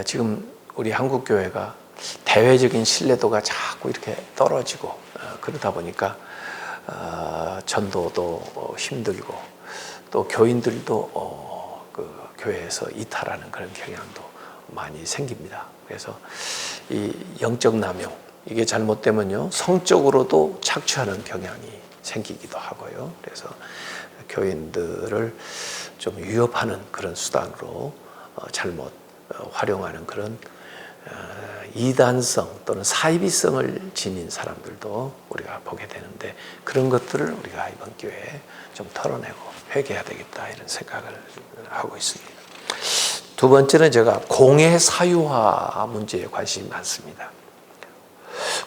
지금 우리 한국 교회가 대외적인 신뢰도가 자꾸 이렇게 떨어지고 그러다 보니까 전도도 힘들고 또 교인들도 그 교회에서 이탈하는 그런 경향도 많이 생깁니다. 그래서 이 영적 남용 이게 잘못되면요 성적으로도 착취하는 경향이 생기기도 하고요. 그래서 교인들을 좀 위협하는 그런 수단으로 잘못 활용하는 그런 이단성 또는 사이비성을 지닌 사람들도 우리가 보게 되는데 그런 것들을 우리가 이번 기회에 좀 털어내고 회개해야 되겠다 이런 생각을 하고 있습니다. 두 번째는 제가 공의 사유화 문제에 관심이 많습니다.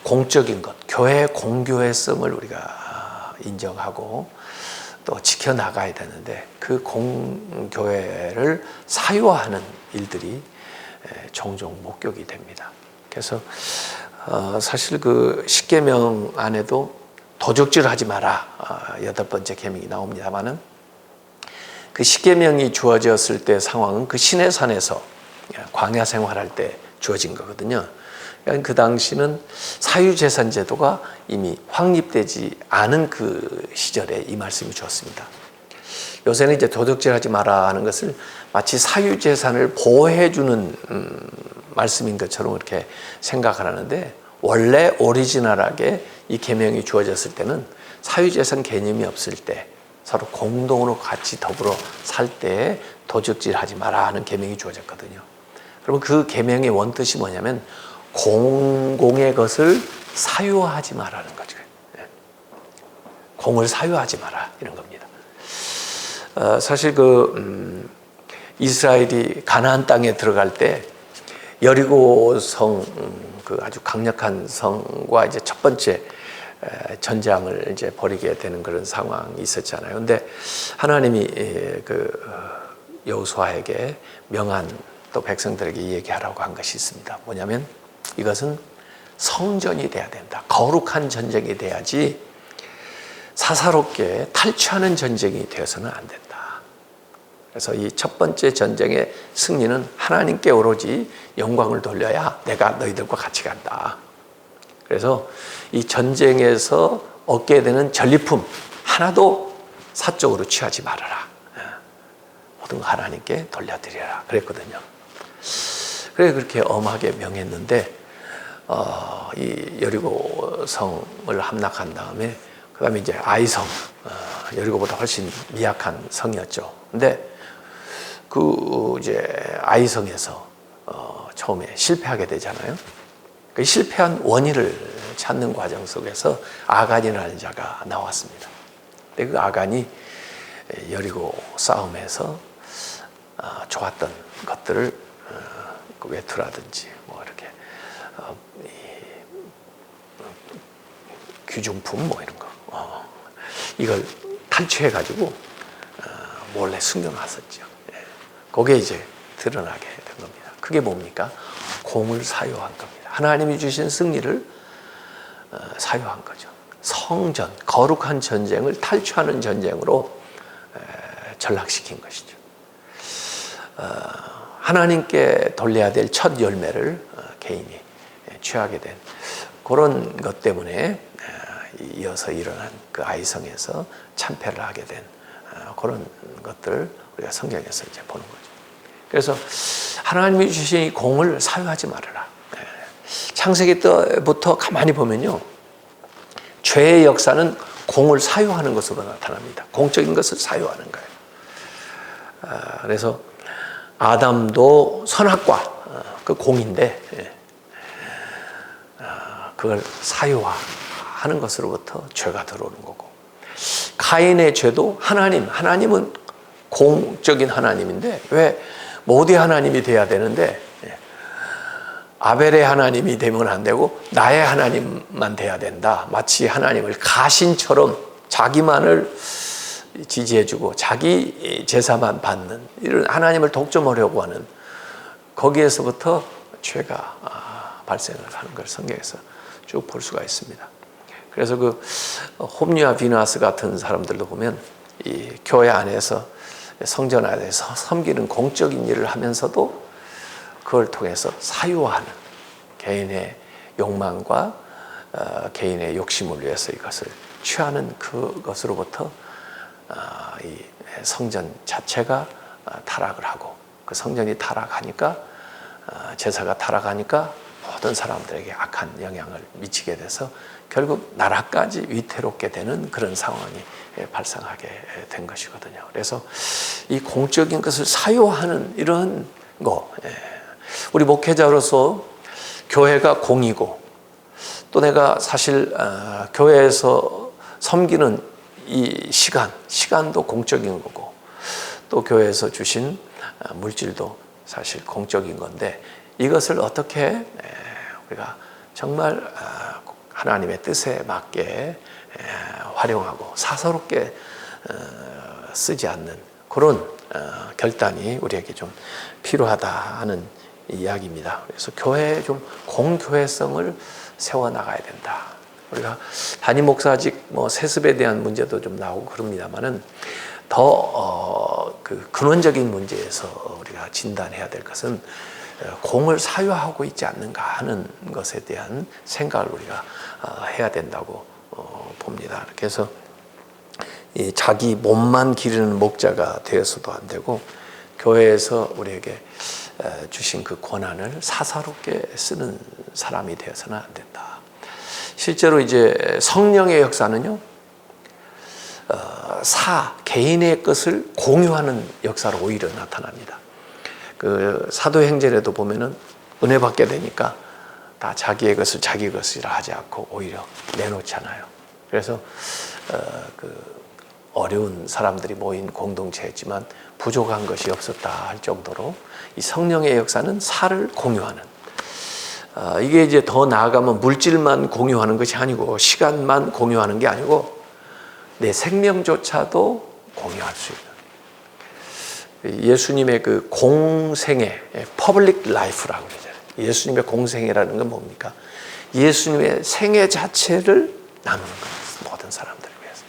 공적인 것, 교회 공교회성을 우리가 인정하고 또 지켜나가야 되는데 그 공교회를 사유화하는 일들이 종종 목격이 됩니다. 그래서 사실 그 십계명 안에도 도적질을 하지 마라 8번째 계명이 나옵니다만은 그 십계명이 주어졌을 때 상황은 그 시내산에서 광야 생활할 때 주어진 거거든요. 그러니까 그 당시는 사유재산 제도가 이미 확립되지 않은 그 시절에 이 말씀이 주었습니다. 요새는 이제 도적질하지 마라 하는 것을 마치 사유재산을 보호해주는 말씀인 것처럼 이렇게 생각을 하는데 원래 오리지널하게 이 계명이 주어졌을 때는 사유재산 개념이 없을 때 서로 공동으로 같이 더불어 살 때 도적질하지 마라 하는 계명이 주어졌거든요. 그러면 그 계명의 원뜻이 뭐냐면 공공의 것을 사유하지 마라는 거죠. 공을 사유하지 마라 이런 겁니다. 사실 이스라엘이 가나안 땅에 들어갈 때 여리고 성 그 아주 강력한 성과 이제 첫 번째 전장을 이제 벌이게 되는 그런 상황이 있었잖아요. 근데 하나님이 여호수아에게 명한 또 백성들에게 얘기하라고 한 것이 있습니다. 뭐냐면 이것은 성전이 돼야 된다. 거룩한 전쟁이 돼야지 사사롭게 탈취하는 전쟁이 되어서는 안 된다. 그래서 이 첫 번째 전쟁의 승리는 하나님께 오로지 영광을 돌려야 내가 너희들과 같이 간다. 그래서 이 전쟁에서 얻게 되는 전리품 하나도 사적으로 취하지 말아라. 모든 거 하나님께 돌려드리라. 그랬거든요. 그래 그렇게 엄하게 명했는데 이 여리고 성을 함락한 다음에 그다음에 이제 아이성 여리고보다 훨씬 미약한 성이었죠. 근데 이제 아이성에서 처음에 실패하게 되잖아요. 그 실패한 원인을 찾는 과정 속에서 아간이라는 자가 나왔습니다. 근데 그 아간이 여리고 싸움에서 좋았던 것들을 외투라든지 뭐 이렇게 귀중품 뭐 이런 거 이걸 탈취해 가지고 몰래 숨겨놨었죠. 그게 이제 드러나게 된 겁니다. 그게 뭡니까? 공을 사유한 겁니다. 하나님이 주신 승리를 사유한 거죠. 성전, 거룩한 전쟁을 탈취하는 전쟁으로 전락시킨 것이죠. 하나님께 돌려야 될 첫 열매를 개인이 취하게 된 그런 것 때문에 이어서 일어난 그 아이성에서 참패를 하게 된 그런 것들을 우리가 성경에서 이제 보는 거죠. 그래서 하나님이 주신 이 공을 사유하지 말아라. 창세기 때부터 가만히 보면요, 죄의 역사는 공을 사유하는 것으로 나타납니다. 공적인 것을 사유하는 거예요. 그래서 아담도 선악과 그 공인데 그걸 사유화하는 것으로부터 죄가 들어오는 거고, 가인의 죄도 하나님은 공적인 하나님인데 왜 모두의 하나님이 돼야 되는데 아벨의 하나님이 되면 안 되고 나의 하나님만 돼야 된다. 마치 하나님을 가신처럼 자기만을 지지해주고 자기 제사만 받는, 이런 하나님을 독점하려고 하는, 거기에서부터 죄가 발생을 하는 걸 성경에서 쭉 볼 수가 있습니다. 그래서 그 홈리와 비나스 같은 사람들도 보면 이 교회 안에서 성전 안에서 섬기는 공적인 일을 하면서도 그걸 통해서 사유화하는, 개인의 욕망과 개인의 욕심을 위해서 이것을 취하는 그것으로부터 이 성전 자체가 타락을 하고, 그 성전이 타락하니까, 제사가 타락하니까 모든 사람들에게 악한 영향을 미치게 돼서 결국 나라까지 위태롭게 되는 그런 상황이 발생하게 된 것이거든요. 그래서 이 공적인 것을 사유하는 이런 거, 우리 목회자로서 교회가 공이고, 또 내가 사실 교회에서 섬기는 이 시간도 공적인 거고, 또 교회에서 주신 물질도 사실 공적인 건데, 이것을 어떻게 우리가 정말 하나님의 뜻에 맞게 활용하고 사사롭게 쓰지 않는 그런 결단이 우리에게 좀 필요하다 하는 이야기입니다. 그래서 교회에 좀 공교회성을 세워나가야 된다. 우리가 담임 목사직 세습에 대한 문제도 좀 나오고 그럽니다만은 더 그 근원적인 문제에서 우리가 진단해야 될 것은 공을 사유하고 있지 않는가 하는 것에 대한 생각을 우리가 해야 된다고 봅니다. 그래서 이 자기 몸만 기르는 목자가 되어서도 안 되고, 교회에서 우리에게 주신 그 권한을 사사롭게 쓰는 사람이 되어서는 안 된다. 실제로 이제 성령의 역사는요, 개인의 것을 공유하는 역사로 오히려 나타납니다. 그 사도행전에도 보면은 은혜 받게 되니까 다 자기의 것을 자기 것이라 하지 않고 오히려 내놓잖아요. 그래서 그 어려운 사람들이 모인 공동체였지만 부족한 것이 없었다 할 정도로 이 성령의 역사는 살을 공유하는, 이게 이제 더 나아가면 물질만 공유하는 것이 아니고, 시간만 공유하는 게 아니고 내 생명조차도 공유할 수 있는, 예수님의 그 공생애, 퍼블릭 라이프라고 그러잖아요. 예수님의 공생애라는 건 뭡니까? 예수님의 생애 자체를 나누는 거예요, 모든 사람들을 위해서.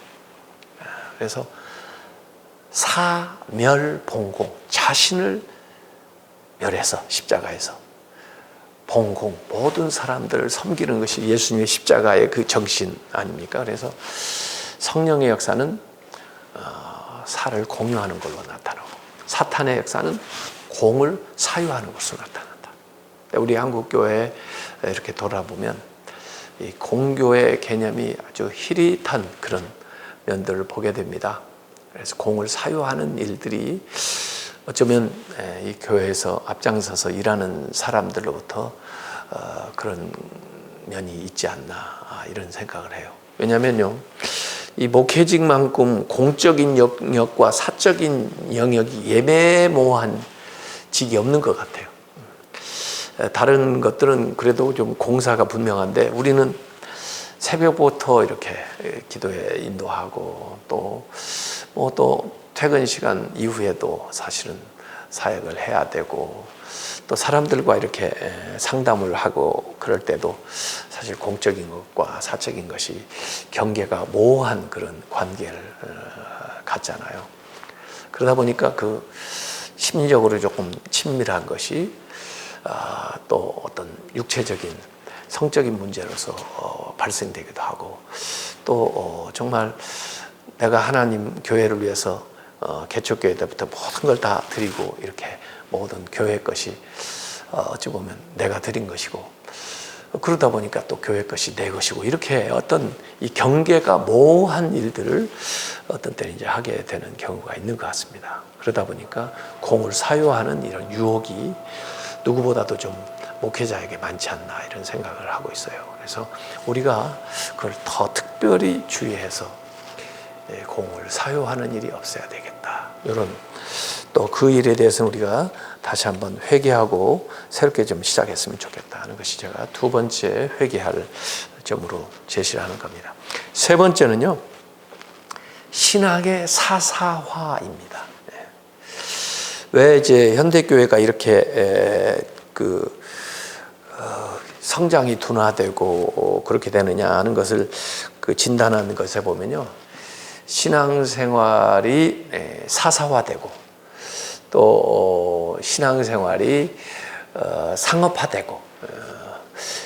그래서 사멸봉공, 자신을 멸해서 십자가에서 봉공, 모든 사람들을 섬기는 것이 예수님의 십자가의 그 정신 아닙니까? 그래서 성령의 역사는 살을 공유하는 걸로 나타나고, 사탄의 역사는 공을 사유하는 것으로 나타난다. 우리 한국교회 이렇게 돌아보면 이 공교의 개념이 아주 희릿한 그런 면들을 보게 됩니다. 그래서 공을 사유하는 일들이 어쩌면 이 교회에서 앞장서서 일하는 사람들로부터 그런 면이 있지 않나, 이런 생각을 해요. 왜냐하면요, 이 목회직만큼 공적인 영역과 사적인 영역이 예매모호한 직이 없는 것 같아요. 다른 것들은 그래도 좀 공사가 분명한데, 우리는 새벽부터 이렇게 기도에 인도하고 또 퇴근 시간 이후에도 사실은 사역을 해야 되고, 또 사람들과 이렇게 상담을 하고 그럴 때도 사실 공적인 것과 사적인 것이 경계가 모호한 그런 관계를 갖잖아요. 그러다 보니까 그 심리적으로 조금 친밀한 것이 또 어떤 육체적인 성적인 문제로서 발생되기도 하고, 또 정말 내가 하나님 교회를 위해서 개척교회 때부터 모든 걸 다 드리고 이렇게 모든 교회 것이 어찌 보면 내가 드린 것이고, 그러다 보니까 또 교회 것이 내 것이고, 이렇게 어떤 이 경계가 모호한 일들을 어떤 때는 이제 하게 되는 경우가 있는 것 같습니다. 그러다 보니까 공을 사유하는 이런 유혹이 누구보다도 좀 목회자에게 많지 않나 이런 생각을 하고 있어요. 그래서 우리가 그걸 더 특별히 주의해서 공을 사유하는 일이 없어야 되겠다. 이런 또 그 일에 대해서는 우리가 다시 한번 회개하고 새롭게 좀 시작했으면 좋겠다 하는 것이 제가 두 번째 회개할 점으로 제시를 하는 겁니다. 세 번째는요, 신학의 사사화입니다. 왜 이제 현대교회가 이렇게 성장이 둔화되고 그렇게 되느냐 하는 것을 진단하는 것에 보면요, 신앙생활이 사사화되고, 또 신앙생활이 상업화되고,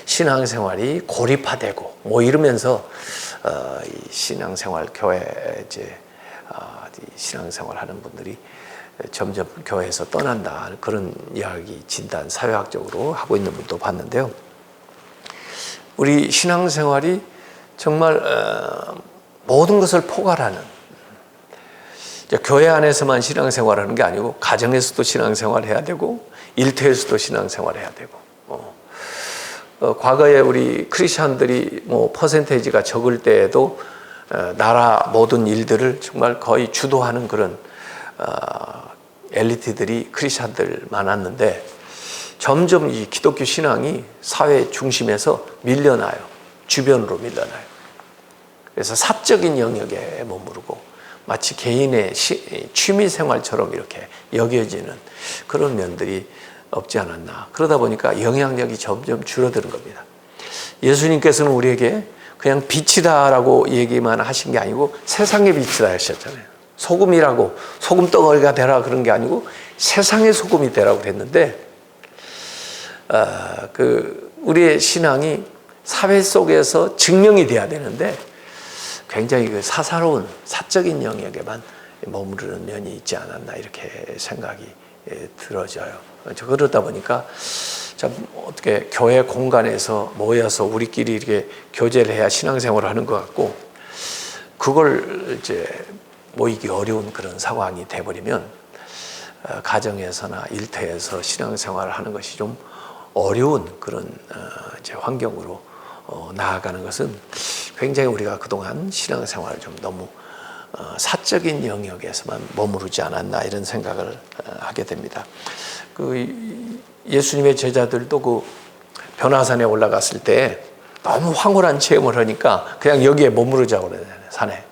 신앙생활이 고립화되고, 뭐 이러면서 이 신앙생활 교회 이제 신앙생활 하는 분들이 점점 교회에서 떠난다, 그런 이야기 진단 사회학적으로 하고 있는 분도 봤는데요. 우리 신앙생활이 정말 모든 것을 포괄하는, 교회 안에서만 신앙생활하는 게 아니고 가정에서도 신앙생활해야 되고 일터에서도 신앙생활해야 되고, 과거에 우리 크리스천들이 뭐 퍼센테이지가 적을 때에도 나라 모든 일들을 정말 거의 주도하는 그런 엘리트들이 크리스천들 많았는데, 점점 이 기독교 신앙이 사회 중심에서 밀려나요. 주변으로 밀려나요. 그래서 사적인 영역에 머무르고 마치 개인의 취미 생활처럼 이렇게 여겨지는 그런 면들이 없지 않았나. 그러다 보니까 영향력이 점점 줄어드는 겁니다. 예수님께서는 우리에게 그냥 빛이다라고 얘기만 하신 게 아니고 세상의 빛이다 하셨잖아요. 소금이라고, 소금 덩어리가 되라 그런 게 아니고 세상의 소금이 되라고 그랬는데, 우리의 신앙이 사회 속에서 증명이 돼야 되는데 굉장히 그 사사로운 사적인 영역에만 머무르는 면이 있지 않았나 이렇게 생각이 들어져요. 그러다 보니까 참 어떻게 교회 공간에서 모여서 우리끼리 이렇게 교제를 해야 신앙생활을 하는 것 같고, 그걸 이제 모이기 어려운 그런 상황이 돼버리면 가정에서나 일터에서 신앙생활을 하는 것이 좀 어려운 그런 이제 환경으로 나아가는 것은 굉장히 우리가 그동안 신앙생활을 좀 너무 사적인 영역에서만 머무르지 않았나 이런 생각을 하게 됩니다. 예수님의 제자들도 그 변화산에 올라갔을 때 너무 황홀한 체험을 하니까 그냥 여기에 머무르자고 그래요. 산에.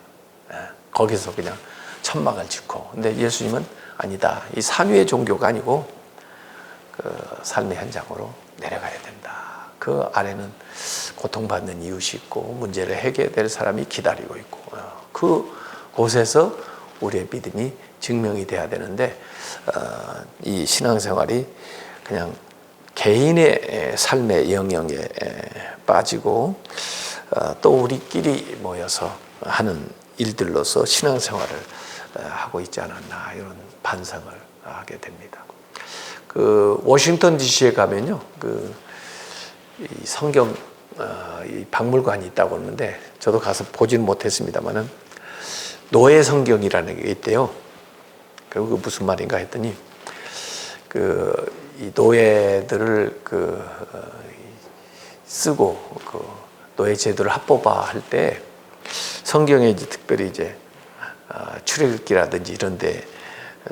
거기서 그냥 천막을 짓고. 근데 예수님은 아니다. 이 산 위의 종교가 아니고 그 삶의 현장으로 내려가야 된다. 그 안에는 고통받는 이웃이 있고 문제를 해결될 사람이 기다리고 있고, 그 곳에서 우리의 믿음이 증명이 돼야 되는데, 이 신앙생활이 그냥 개인의 삶의 영역에 빠지고 또 우리끼리 모여서 하는 일들로서 신앙생활을 하고 있지 않았나 이런 반성을 하게 됩니다. 워싱턴 DC에 가면요, 이 성경 이 박물관이 있다고 하는데 저도 가서 보지는 못했습니다만은 노예 성경이라는 게 있대요. 그리고 무슨 말인가 했더니 이 노예들을 쓰고 노예 제도를 합법화할 때 성경에 이제 특별히 이제 출애굽기라든지 이런데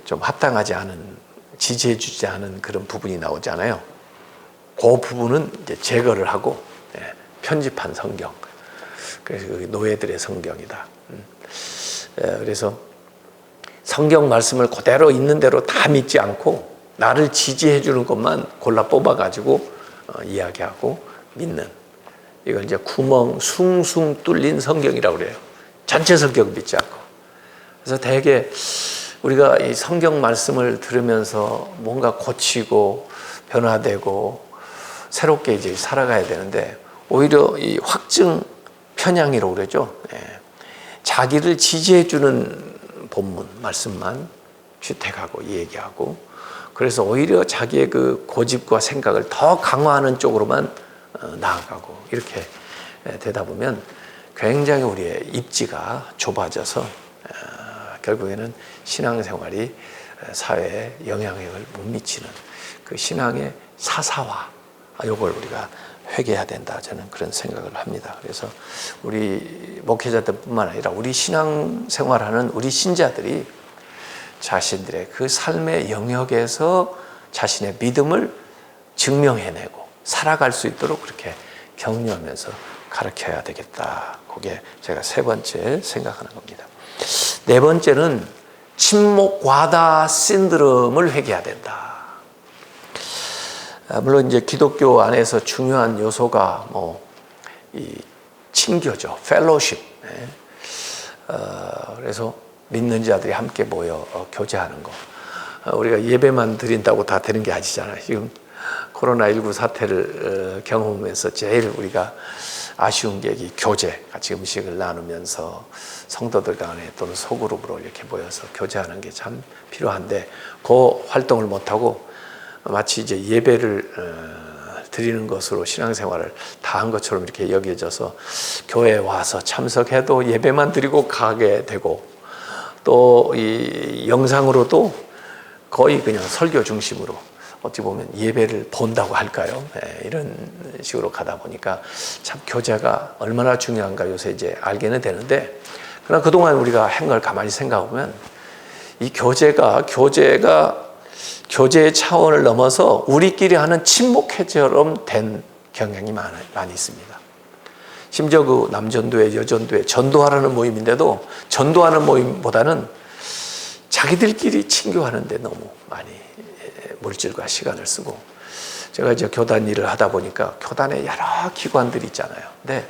좀 합당하지 않은, 지지해주지 않은 그런 부분이 나오잖아요. 그 부분은 이제 제거를 하고 편집한 성경. 그래서 노예들의 성경이다. 그래서 성경 말씀을 그대로 있는 대로 다 믿지 않고 나를 지지해 주는 것만 골라 뽑아가지고 이야기하고 믿는, 이걸 이제 구멍 숭숭 뚫린 성경이라고 그래요. 전체 성경 믿지 않고. 그래서 대개 우리가 이 성경 말씀을 들으면서 뭔가 고치고 변화되고 새롭게 이제 살아가야 되는데, 오히려 이 확증 편향이라고 그러죠. 자기를 지지해 주는 본문 말씀만 주택하고 얘기하고, 그래서 오히려 자기의 그 고집과 생각을 더 강화하는 쪽으로만 나아가고, 이렇게 되다 보면 굉장히 우리의 입지가 좁아져서 결국에는 신앙생활이 사회에 영향력을 못 미치는 그 신앙의 사사화, 이걸 우리가 회개해야 된다, 저는 그런 생각을 합니다. 그래서 우리 목회자들뿐만 아니라 우리 신앙생활하는 우리 신자들이 자신들의 그 삶의 영역에서 자신의 믿음을 증명해내고 살아갈 수 있도록 그렇게 격려하면서 가르쳐야 되겠다. 그게 제가 세 번째 생각하는 겁니다. 네 번째는 침묵 과다 신드롬을 회개해야 된다. 물론 이제 기독교 안에서 중요한 요소가 이 친교죠, 펠로십. 그래서 믿는 자들이 함께 모여 교제하는 거. 우리가 예배만 드린다고 다 되는 게 아니잖아요. 지금 코로나19 사태를 경험하면서 제일 우리가 아쉬운 게 이 교제, 같이 음식을 나누면서 성도들 간에 또는 소그룹으로 이렇게 모여서 교제하는 게 참 필요한데, 그 활동을 못하고 마치 이제 예배를 드리는 것으로 신앙생활을 다 한 것처럼 이렇게 여겨져서 교회에 와서 참석해도 예배만 드리고 가게 되고, 또 이 영상으로도 거의 그냥 설교 중심으로 어찌 보면 예배를 본다고 할까요? 이런 식으로 가다 보니까 참 교제가 얼마나 중요한가 요새 이제 알게는 되는데, 그러나 그동안 우리가 한 걸 가만히 생각해보면 이 교제의 차원을 넘어서 우리끼리 하는 친목회처럼 된 경향이 많이 있습니다. 심지어 그 남전도회, 여전도회, 전도하라는 모임인데도 전도하는 모임보다는 자기들끼리 친교하는데 너무 많이 물질과 시간을 쓰고, 제가 이제 교단 일을 하다 보니까 교단에 여러 기관들이 있잖아요. 근데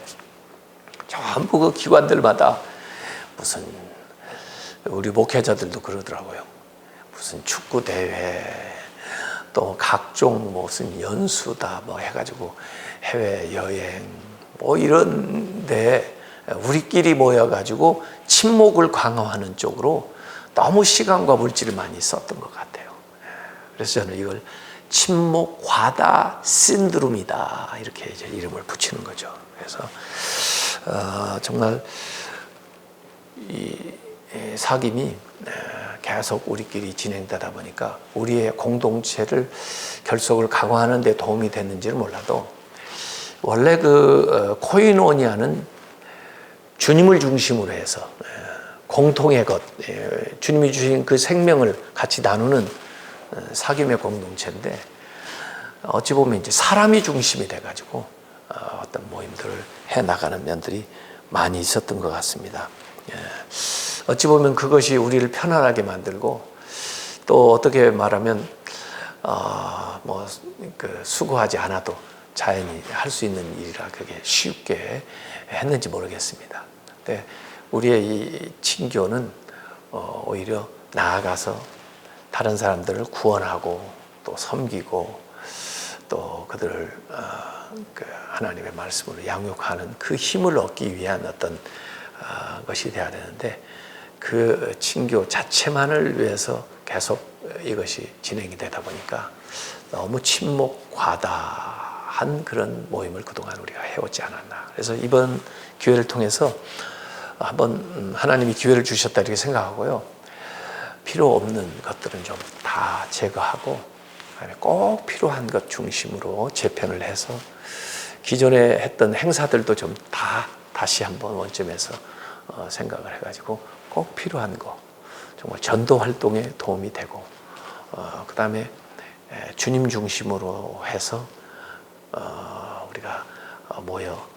전부 그 기관들마다 무슨, 우리 목회자들도 그러더라고요. 무슨 축구 대회, 또 각종 무슨 연수다 뭐 해가지고 해외 여행 뭐 이런데 우리끼리 모여가지고 친목을 강화하는 쪽으로 너무 시간과 물질을 많이 썼던 것 같아요. 그래서 저는 이걸 친목 과다 신드롬이다, 이렇게 이제 이름을 붙이는 거죠. 그래서 정말 이 사귐이 계속 우리끼리 진행되다 보니까 우리의 공동체를 결속을 강화하는 데 도움이 됐는지는 몰라도, 원래 그 코이노니아는 주님을 중심으로 해서 공통의 것, 주님이 주신 그 생명을 같이 나누는 사귐의 공동체인데, 어찌 보면 이제 사람이 중심이 돼가지고 어떤 모임들을 해 나가는 면들이 많이 있었던 것 같습니다. 어찌 보면 그것이 우리를 편안하게 만들고, 또 어떻게 말하면 뭐 그 수고하지 않아도 자연히 할 수 있는 일이라 그게 쉽게 했는지 모르겠습니다. 근데 우리의 이 친교는 오히려 나아가서 다른 사람들을 구원하고 또 섬기고 또 그들을 그 하나님의 말씀으로 양육하는 그 힘을 얻기 위한 어떤 것이 돼야 되는데, 그 친교 자체만을 위해서 계속 이것이 진행이 되다 보니까 너무 침묵 과다한 그런 모임을 그동안 우리가 해오지 않았나. 그래서 이번 기회를 통해서 한번 하나님이 기회를 주셨다 이렇게 생각하고요, 필요 없는 것들은 좀 다 제거하고 꼭 필요한 것 중심으로 재편을 해서 기존에 했던 행사들도 좀 다시 한번 원점에서 생각을 해가지고 꼭 필요한 거, 정말 전도 활동에 도움이 되고, 그 다음에 주님 중심으로 해서 우리가 모여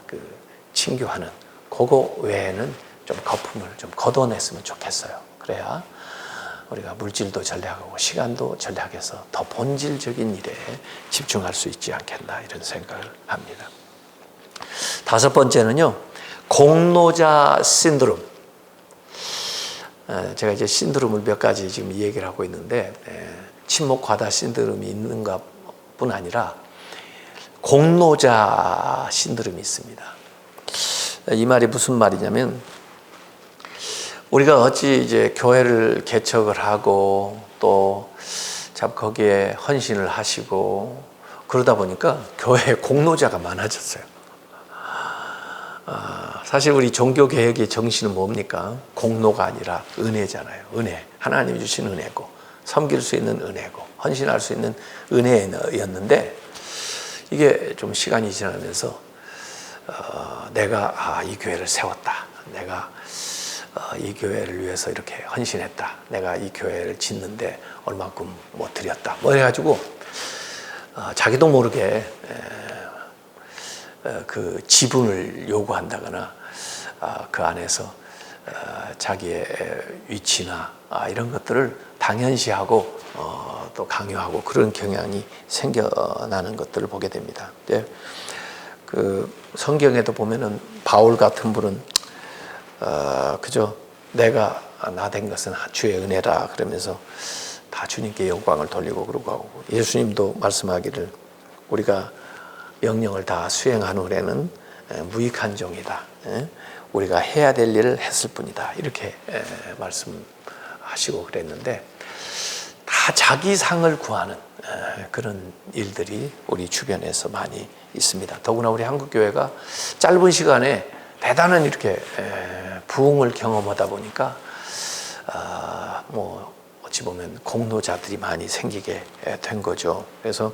그 친교하는 그거 외에는 좀 거품을 좀 걷어냈으면 좋겠어요. 그래야 우리가 물질도 전략하고 시간도 전략해서 더 본질적인 일에 집중할 수 있지 않겠나 이런 생각을 합니다. 다섯 번째는요, 공로자 신드롬. 제가 이제 신드롬을 몇 가지 지금 얘기를 하고 있는데, 친목 과다 신드롬이 있는가 뿐 아니라 공로자 신드롬이 있습니다. 이 말이 무슨 말이냐면, 우리가 어찌 이제 교회를 개척을 하고 또 참 거기에 헌신을 하시고 그러다 보니까 교회에 공로자가 많아졌어요. 사실 우리 종교 개혁의 정신은 뭡니까? 공로가 아니라 은혜잖아요. 은혜. 하나님이 주신 은혜고, 섬길 수 있는 은혜고, 헌신할 수 있는 은혜였는데, 이게 좀 시간이 지나면서 내가 이 교회를 세웠다. 내가 이 교회를 위해서 이렇게 헌신했다. 내가 이 교회를 짓는데 얼마큼 뭐 드렸다. 뭐 해가지고 자기도 모르게 그 지분을 요구한다거나 그 안에서 자기의 위치나 이런 것들을 당연시하고 또 강요하고 그런 경향이 생겨나는 것들을 보게 됩니다. 그 성경에도 보면은 바울 같은 분은 그저 내가 나 된 것은 주의 은혜라 그러면서 다 주님께 영광을 돌리고 그러고 하고, 예수님도 말씀하기를 우리가 명령을 다 수행한 후에는 무익한 종이다. 우리가 해야 될 일을 했을 뿐이다. 이렇게 말씀하시고 그랬는데, 다 자기 상을 구하는 그런 일들이 우리 주변에서 많이 있습니다. 더구나 우리 한국교회가 짧은 시간에 대단한 이렇게 부흥을 경험하다 보니까 뭐 어찌 보면 공로자들이 많이 생기게 된 거죠. 그래서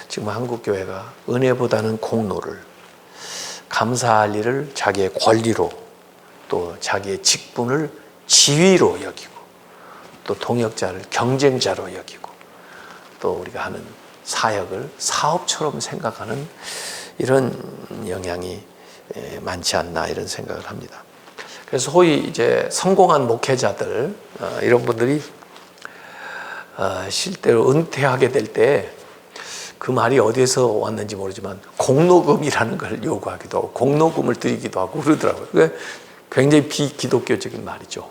지금 한국교회가 은혜보다는 공로를, 감사할 일을 자기의 권리로, 또 자기의 직분을 지위로 여기고, 또 동역자를 경쟁자로 여기고, 또 우리가 하는 사역을 사업처럼 생각하는 이런 영향이 많지 않나 이런 생각을 합니다. 그래서 소위 이제 성공한 목회자들, 이런 분들이 실제로 은퇴하게 될 때 그 말이 어디에서 왔는지 모르지만 공로금이라는 걸 요구하기도 하고 공로금을 드리기도 하고 그러더라고요. 그게 굉장히 비기독교적인 말이죠.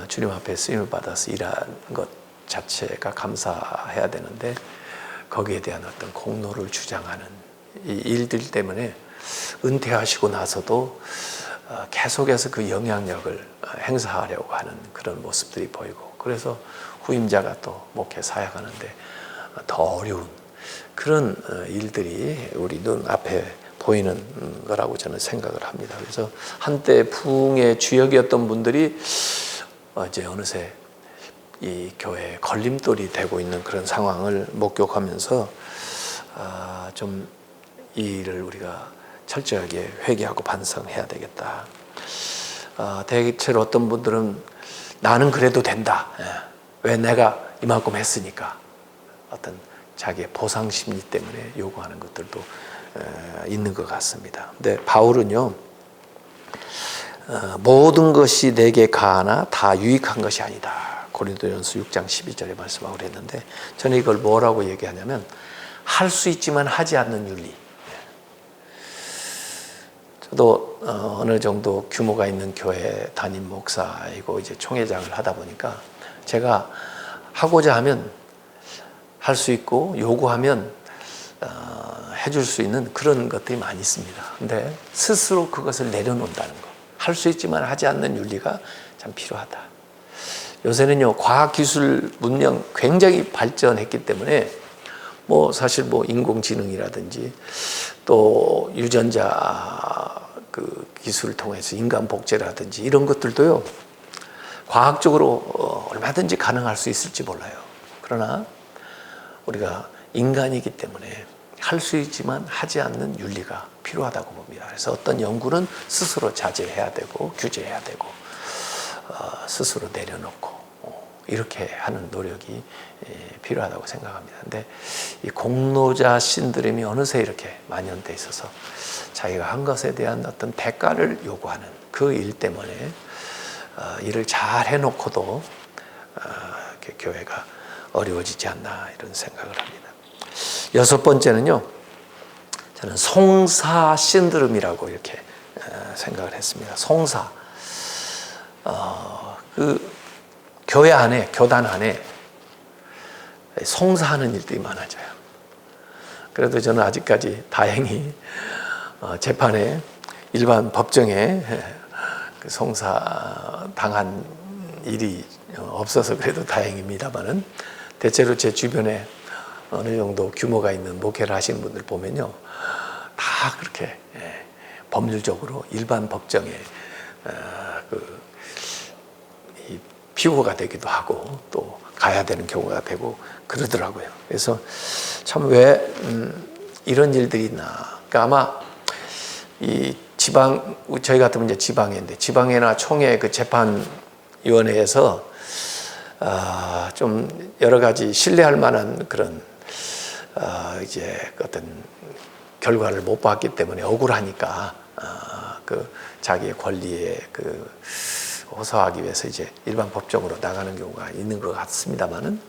주님 앞에 쓰임을 받아서 일하는 것 자체가 감사해야 되는데, 거기에 대한 어떤 공로를 주장하는 이 일들 때문에 은퇴하시고 나서도 계속해서 그 영향력을 행사하려고 하는 그런 모습들이 보이고, 그래서 후임자가 또 목회 사역하는데 더 어려운 그런 일들이 우리 눈앞에 보이는 거라고 저는 생각을 합니다. 그래서 한때 부흥의 주역이었던 분들이 이제 어느새 이 교회에 걸림돌이 되고 있는 그런 상황을 목격하면서 좀 이 일을 우리가 철저하게 회개하고 반성해야 되겠다. 대체로 어떤 분들은 나는 그래도 된다. 왜 내가 이만큼 했으니까. 어떤 자기의 보상 심리 때문에 요구하는 것들도 있는 것 같습니다. 근데 바울은요, 모든 것이 내게 가하나 다 유익한 것이 아니다. 고린도전서 6장 12절에 말씀하고 그랬는데, 저는 이걸 뭐라고 얘기하냐면 할 수 있지만 하지 않는 윤리. 저도 어느 정도 규모가 있는 교회 담임 목사이고 이제 총회장을 하다 보니까 제가 하고자 하면 할 수 있고 요구하면 해줄 수 있는 그런 것들이 많이 있습니다. 근데 스스로 그것을 내려놓는다는 거, 할 수 있지만 하지 않는 윤리가 참 필요하다. 요새는요, 과학기술 문명 굉장히 발전했기 때문에 뭐 사실 뭐 인공지능이라든지 또 유전자 그 기술을 통해서 인간 복제라든지 이런 것들도요, 과학적으로 얼마든지 가능할 수 있을지 몰라요. 그러나 우리가 인간이기 때문에 할 수 있지만 하지 않는 윤리가 필요하다고 봅니다. 그래서 어떤 연구는 스스로 자제해야 되고 규제해야 되고 스스로 내려놓고 이렇게 하는 노력이 필요하다고 생각합니다. 근데 이 공로자 신드롬이 어느새 이렇게 만연돼 있어서 자기가 한 것에 대한 어떤 대가를 요구하는 그 일 때문에 일을 잘 해놓고도 이렇게 교회가 어려워지지 않나 이런 생각을 합니다. 여섯 번째는요, 저는 송사 신드롬이라고 이렇게 생각을 했습니다. 송사. 그 교회 안에, 교단 안에 송사하는 일들이 많아져요. 그래도 저는 아직까지 다행히 재판에 일반 법정에 그 송사 당한 일이 없어서 그래도 다행입니다만은, 대체로 제 주변에 어느 정도 규모가 있는 목회를 하시는 분들 보면요, 다 그렇게 법률적으로 일반 법정에 이 피고가 되기도 하고 또 가야 되는 경우가 되고 그러더라고요. 그래서 참 왜 이런 일들이 있나. 그러니까 아마 이 지방, 저희 같으면 이제 지방인데, 지방이나 총회 그 재판위원회에서 좀 여러 가지 신뢰할 만한 그런 이제 어떤 결과를 못 봤기 때문에 억울하니까 그 자기의 권리에 그 호소하기 위해서 이제 일반 법정으로 나가는 경우가 있는 것 같습니다만은,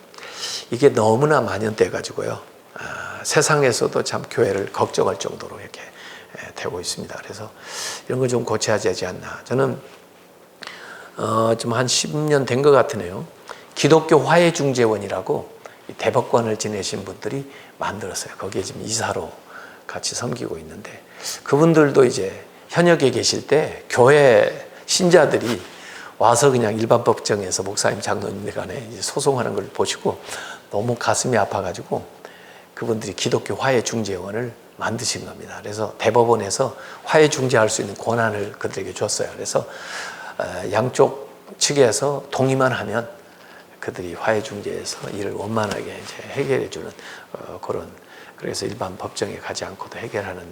이게 너무나 만연돼 가지고요, 세상에서도 참 교회를 걱정할 정도로 이렇게 되고 있습니다. 그래서 이런 거 좀 고쳐야 되지 않나. 저는 좀 한 10년 된 것 같으네요. 기독교 화해중재원이라고 대법관을 지내신 분들이 만들었어요. 거기에 지금 이사로 같이 섬기고 있는데, 그분들도 이제 현역에 계실 때 교회 신자들이 와서 그냥 일반 법정에서 목사님, 장로님들 간에 소송하는 걸 보시고 너무 가슴이 아파가지고 그분들이 기독교 화해중재원을 만드신 겁니다. 그래서 대법원에서 화해중재할 수 있는 권한을 그들에게 줬어요. 그래서 양쪽 측에서 동의만 하면 그들이 화해중재에서 일을 원만하게 이제 해결해주는 그런, 그래서 일반 법정에 가지 않고도 해결하는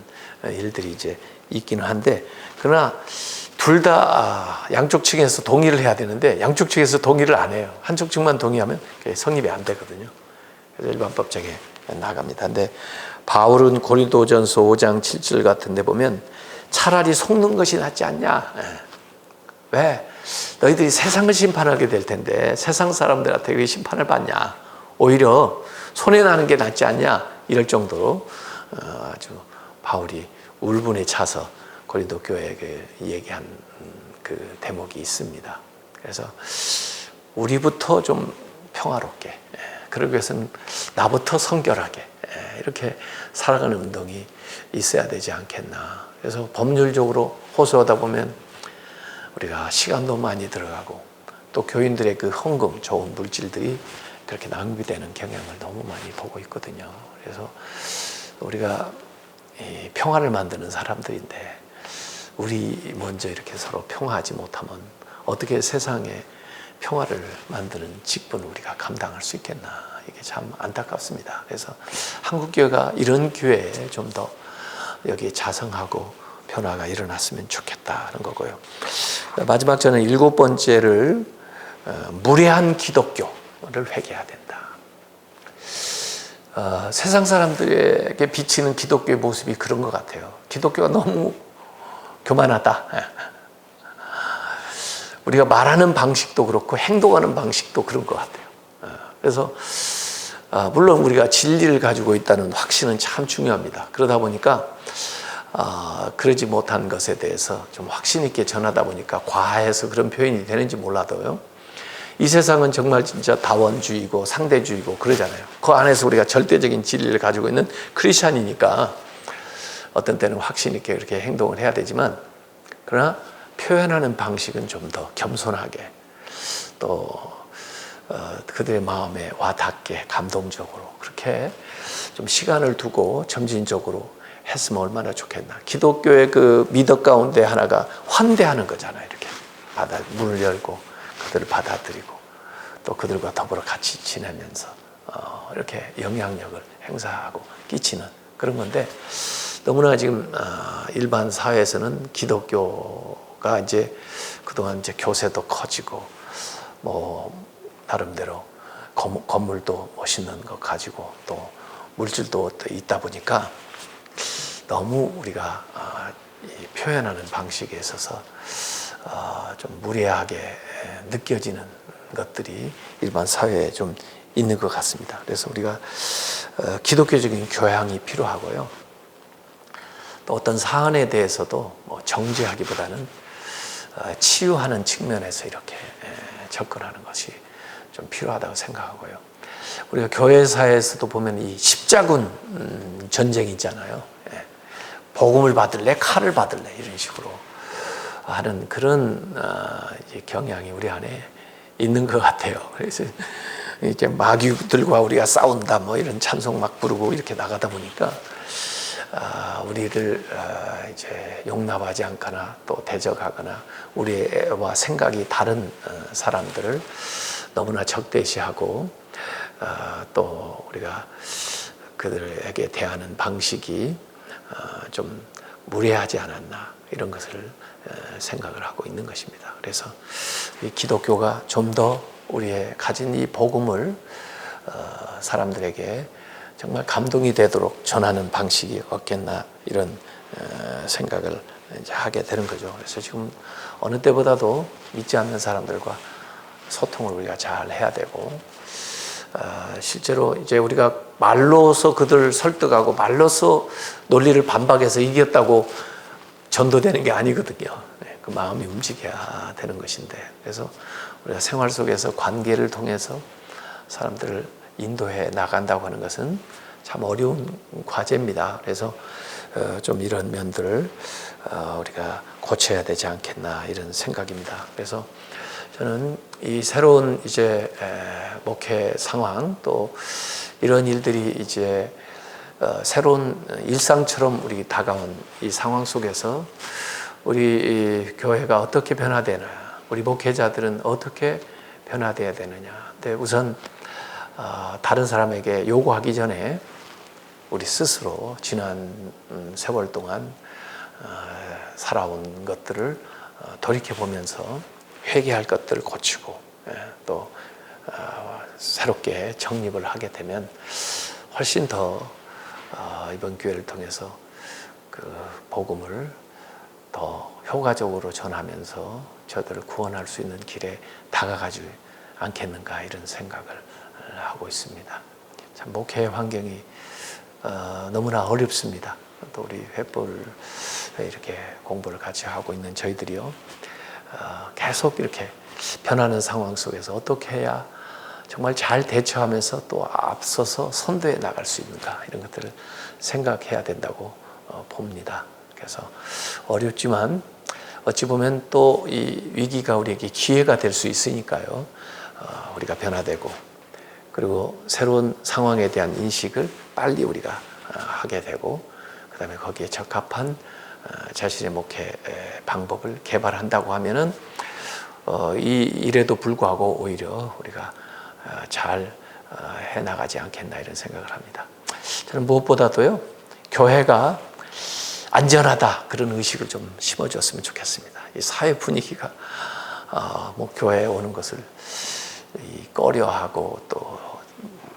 일들이 이제 있기는 한데, 그러나 둘 다 양쪽 측에서 동의를 해야 되는데 양쪽 측에서 동의를 안 해요. 한쪽 측만 동의하면 그게 성립이 안 되거든요. 그래서 일반 법정에 나갑니다. 근데 바울은 고린도전서 5장 7절 같은 데 보면 차라리 속는 것이 낫지 않냐. 왜? 너희들이 세상을 심판하게 될 텐데 세상 사람들한테 왜 심판을 받냐. 오히려 손해나는 게 낫지 않냐. 이럴 정도로 아주 바울이 울분에 차서 고린도 교회에게 얘기한 그 대목이 있습니다. 그래서 우리부터 좀 평화롭게, 그러기 위해서는 나부터 성결하게 이렇게 살아가는 운동이 있어야 되지 않겠나. 그래서 법률적으로 호소하다 보면 우리가 시간도 많이 들어가고 또 교인들의 그 헌금, 좋은 물질들이 그렇게 낭비되는 경향을 너무 많이 보고 있거든요. 그래서 우리가 이 평화를 만드는 사람들인데 우리 먼저 이렇게 서로 평화하지 못하면 어떻게 세상에 평화를 만드는 직분을 우리가 감당할 수 있겠나. 이게 참 안타깝습니다. 그래서 한국교회가 이런 교회에 좀 더 여기에 자성하고 변화가 일어났으면 좋겠다는 거고요. 마지막 저는 7번째를 무례한 기독교를 회개해야 된다. 세상 사람들에게 비치는 기독교의 모습이 그런 것 같아요. 기독교가 너무 교만하다. 우리가 말하는 방식도 그렇고 행동하는 방식도 그런 것 같아요. 그래서 물론 우리가 진리를 가지고 있다는 확신은 참 중요합니다. 그러다 보니까 그러지 못한 것에 대해서 좀 확신 있게 전하다 보니까 과해서 그런 표현이 되는지 몰라도요, 이 세상은 정말 진짜 다원주의고 상대주의고 그러잖아요. 그 안에서 우리가 절대적인 진리를 가지고 있는 크리스찬이니까 어떤 때는 확신 있게 그렇게 행동을 해야 되지만, 그러나 표현하는 방식은 좀 더 겸손하게 또 그들의 마음에 와닿게 감동적으로 그렇게 좀 시간을 두고 점진적으로 했으면 얼마나 좋겠나. 기독교의 그 미덕 가운데 하나가 환대하는 거잖아요. 이렇게 문을 열고 그들을 받아들이고 또 그들과 더불어 같이 지내면서 이렇게 영향력을 행사하고 끼치는 그런 건데, 너무나 지금 일반 사회에서는 기독교가 이제 그동안 이제 교세도 커지고 뭐 나름대로 건물도 멋있는 거 가지고 또 물질도 또 있다 보니까 너무 우리가 표현하는 방식에 있어서 좀 무례하게 느껴지는 것들이 일반 사회에 좀 있는 것 같습니다. 그래서 우리가 기독교적인 교양이 필요하고요. 또 어떤 사안에 대해서도 뭐 정죄하기보다는 치유하는 측면에서 이렇게 접근하는 것이 좀 필요하다고 생각하고요. 우리가 교회사에서도 보면 이 십자군 전쟁이 있잖아요. 복음을 받을래, 칼을 받을래 이런 식으로 하는 그런 경향이 우리 안에 있는 것 같아요. 그래서 이제 마귀들과 우리가 싸운다 뭐 이런 찬송 막 부르고 이렇게 나가다 보니까 우리를 이제 용납하지 않거나 또 대적하거나 우리와 생각이 다른 사람들을 너무나 적대시하고 또 우리가 그들에게 대하는 방식이 좀 무례하지 않았나 이런 것을 생각을 하고 있는 것입니다. 그래서 이 기독교가 좀 더 우리의 가진 이 복음을 사람들에게 정말 감동이 되도록 전하는 방식이 없겠나 이런 생각을 이제 하게 되는 거죠. 그래서 지금 어느 때보다도 믿지 않는 사람들과 소통을 우리가 잘 해야 되고 실제로 이제 우리가 말로서 그들을 설득하고 말로서 논리를 반박해서 이겼다고 전도되는 게 아니거든요. 그 마음이 움직여야 되는 것인데 그래서 우리가 생활 속에서 관계를 통해서 사람들을 인도해 나간다고 하는 것은 참 어려운 과제입니다. 그래서 좀 이런 면들을 우리가 고쳐야 되지 않겠나 이런 생각입니다. 그래서 저는 이 새로운 이제 목회 상황 또 이런 일들이 이제 새로운 일상처럼 우리 다가온 이 상황 속에서 우리 교회가 어떻게 변화되나, 우리 목회자들은 어떻게 변화되어야 되느냐. 근데 우선 다른 사람에게 요구하기 전에 우리 스스로 지난 세월 동안 살아온 것들을 돌이켜보면서 회개할 것들을 고치고 또 새롭게 정립을 하게 되면 훨씬 더 이번 기회를 통해서 그 복음을 더 효과적으로 전하면서 저들을 구원할 수 있는 길에 다가가지 않겠는가 이런 생각을 하고 있습니다. 참 목회 환경이 너무나 어렵습니다. 또 우리 횃불 이렇게 공부를 같이 하고 있는 저희들이요 계속 이렇게 변하는 상황 속에서 어떻게 해야 정말 잘 대처하면서 또 앞서서 선도해 나갈 수 있는가 이런 것들을 생각해야 된다고 봅니다. 그래서 어렵지만 어찌 보면 또 이 위기가 우리에게 기회가 될 수 있으니까요. 우리가 변화되고 그리고 새로운 상황에 대한 인식을 빨리 우리가 하게 되고 그다음에 거기에 적합한 자신의 목회 방법을 개발한다고 하면은 이 일에도 불구하고 오히려 우리가 잘 해나가지 않겠나 이런 생각을 합니다. 저는 무엇보다도요 교회가 안전하다 그런 의식을 좀 심어줬으면 좋겠습니다. 이 사회 분위기가 뭐 교회에 오는 것을 꺼려하고 또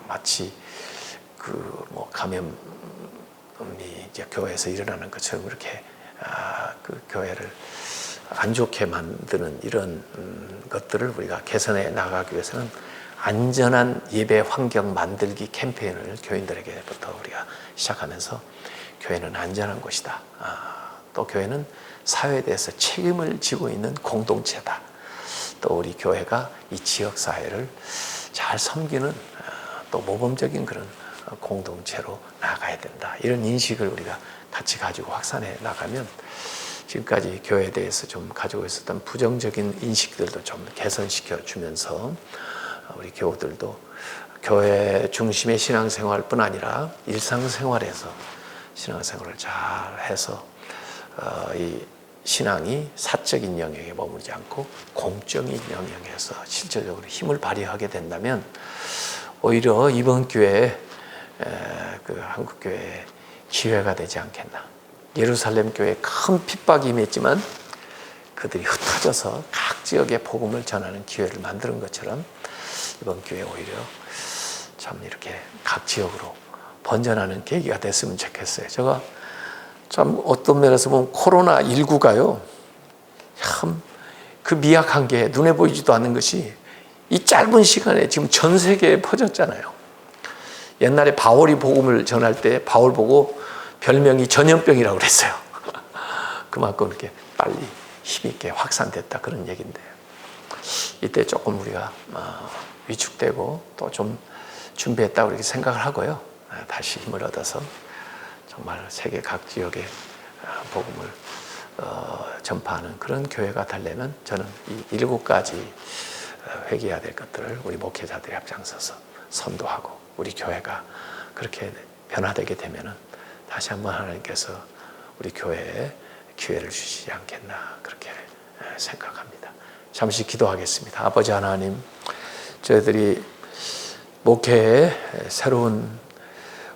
마치 그 뭐 감염이 이제 교회에서 일어나는 것처럼 이렇게 그 교회를 안 좋게 만드는 이런 것들을 우리가 개선해 나가기 위해서는 안전한 예배 환경 만들기 캠페인을 교인들에게부터 우리가 시작하면서 교회는 안전한 곳이다. 또 교회는 사회에 대해서 책임을 지고 있는 공동체다. 또 우리 교회가 이 지역 사회를 잘 섬기는 또 모범적인 그런 공동체로 나아가야 된다. 이런 인식을 우리가 같이 가지고 확산해 나가면 지금까지 교회에 대해서 좀 가지고 있었던 부정적인 인식들도 좀 개선시켜 주면서 우리 교우들도 교회 중심의 신앙생활뿐 아니라 일상생활에서 신앙생활을 잘 해서 이 신앙이 사적인 영역에 머무르지 않고 공적인 영역에서 실질적으로 힘을 발휘하게 된다면 오히려 이번 기회에 그 한국교회에 기회가 되지 않겠나. 예루살렘 교회에 큰 핍박이 임했지만 그들이 흩어져서 각 지역에 복음을 전하는 기회를 만드는 것처럼 이번 기회에 오히려 참 이렇게 각 지역으로 번전하는 계기가 됐으면 좋겠어요. 제가 참 어떤 면에서 보면 코로나19가요. 참 그 미약한 게 눈에 보이지도 않는 것이 이 짧은 시간에 지금 전 세계에 퍼졌잖아요. 옛날에 바울이 복음을 전할 때 바울 보고 별명이 전염병이라고 그랬어요. 그만큼 이렇게 빨리 힘있게 확산됐다 그런 얘기인데요. 이때 조금 우리가 위축되고 또 좀 준비했다고 이렇게 생각을 하고요. 다시 힘을 얻어서 정말 세계 각 지역에 복음을 전파하는 그런 교회가 되려면 저는 이 7가지 회개해야 될 것들을 우리 목회자들이 앞장서서 선도하고 우리 교회가 그렇게 변화되게 되면은 다시 한번 하나님께서 우리 교회에 기회를 주시지 않겠나 그렇게 생각합니다. 잠시 기도하겠습니다. 아버지 하나님, 저희들이 목회의 새로운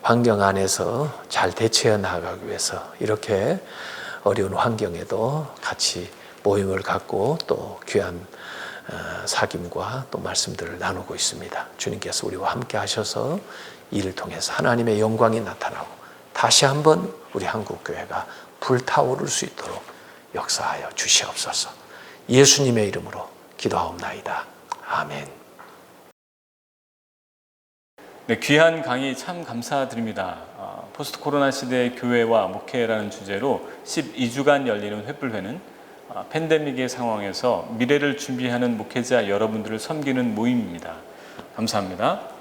환경 안에서 잘 대처해 나가기 위해서 이렇게 어려운 환경에도 같이 모임을 갖고 또 귀한 사귐과 또 말씀들을 나누고 있습니다. 주님께서 우리와 함께 하셔서 이를 통해서 하나님의 영광이 나타나고 다시 한번 우리 한국교회가 불타오를 수 있도록 역사하여 주시옵소서. 예수님의 이름으로 기도하옵나이다. 아멘. 네, 귀한 강의 참 감사드립니다. 포스트 코로나 시대의 교회와 목회라는 주제로 12주간 열리는 횃불회는 팬데믹의 상황에서 미래를 준비하는 목회자 여러분들을 섬기는 모임입니다. 감사합니다.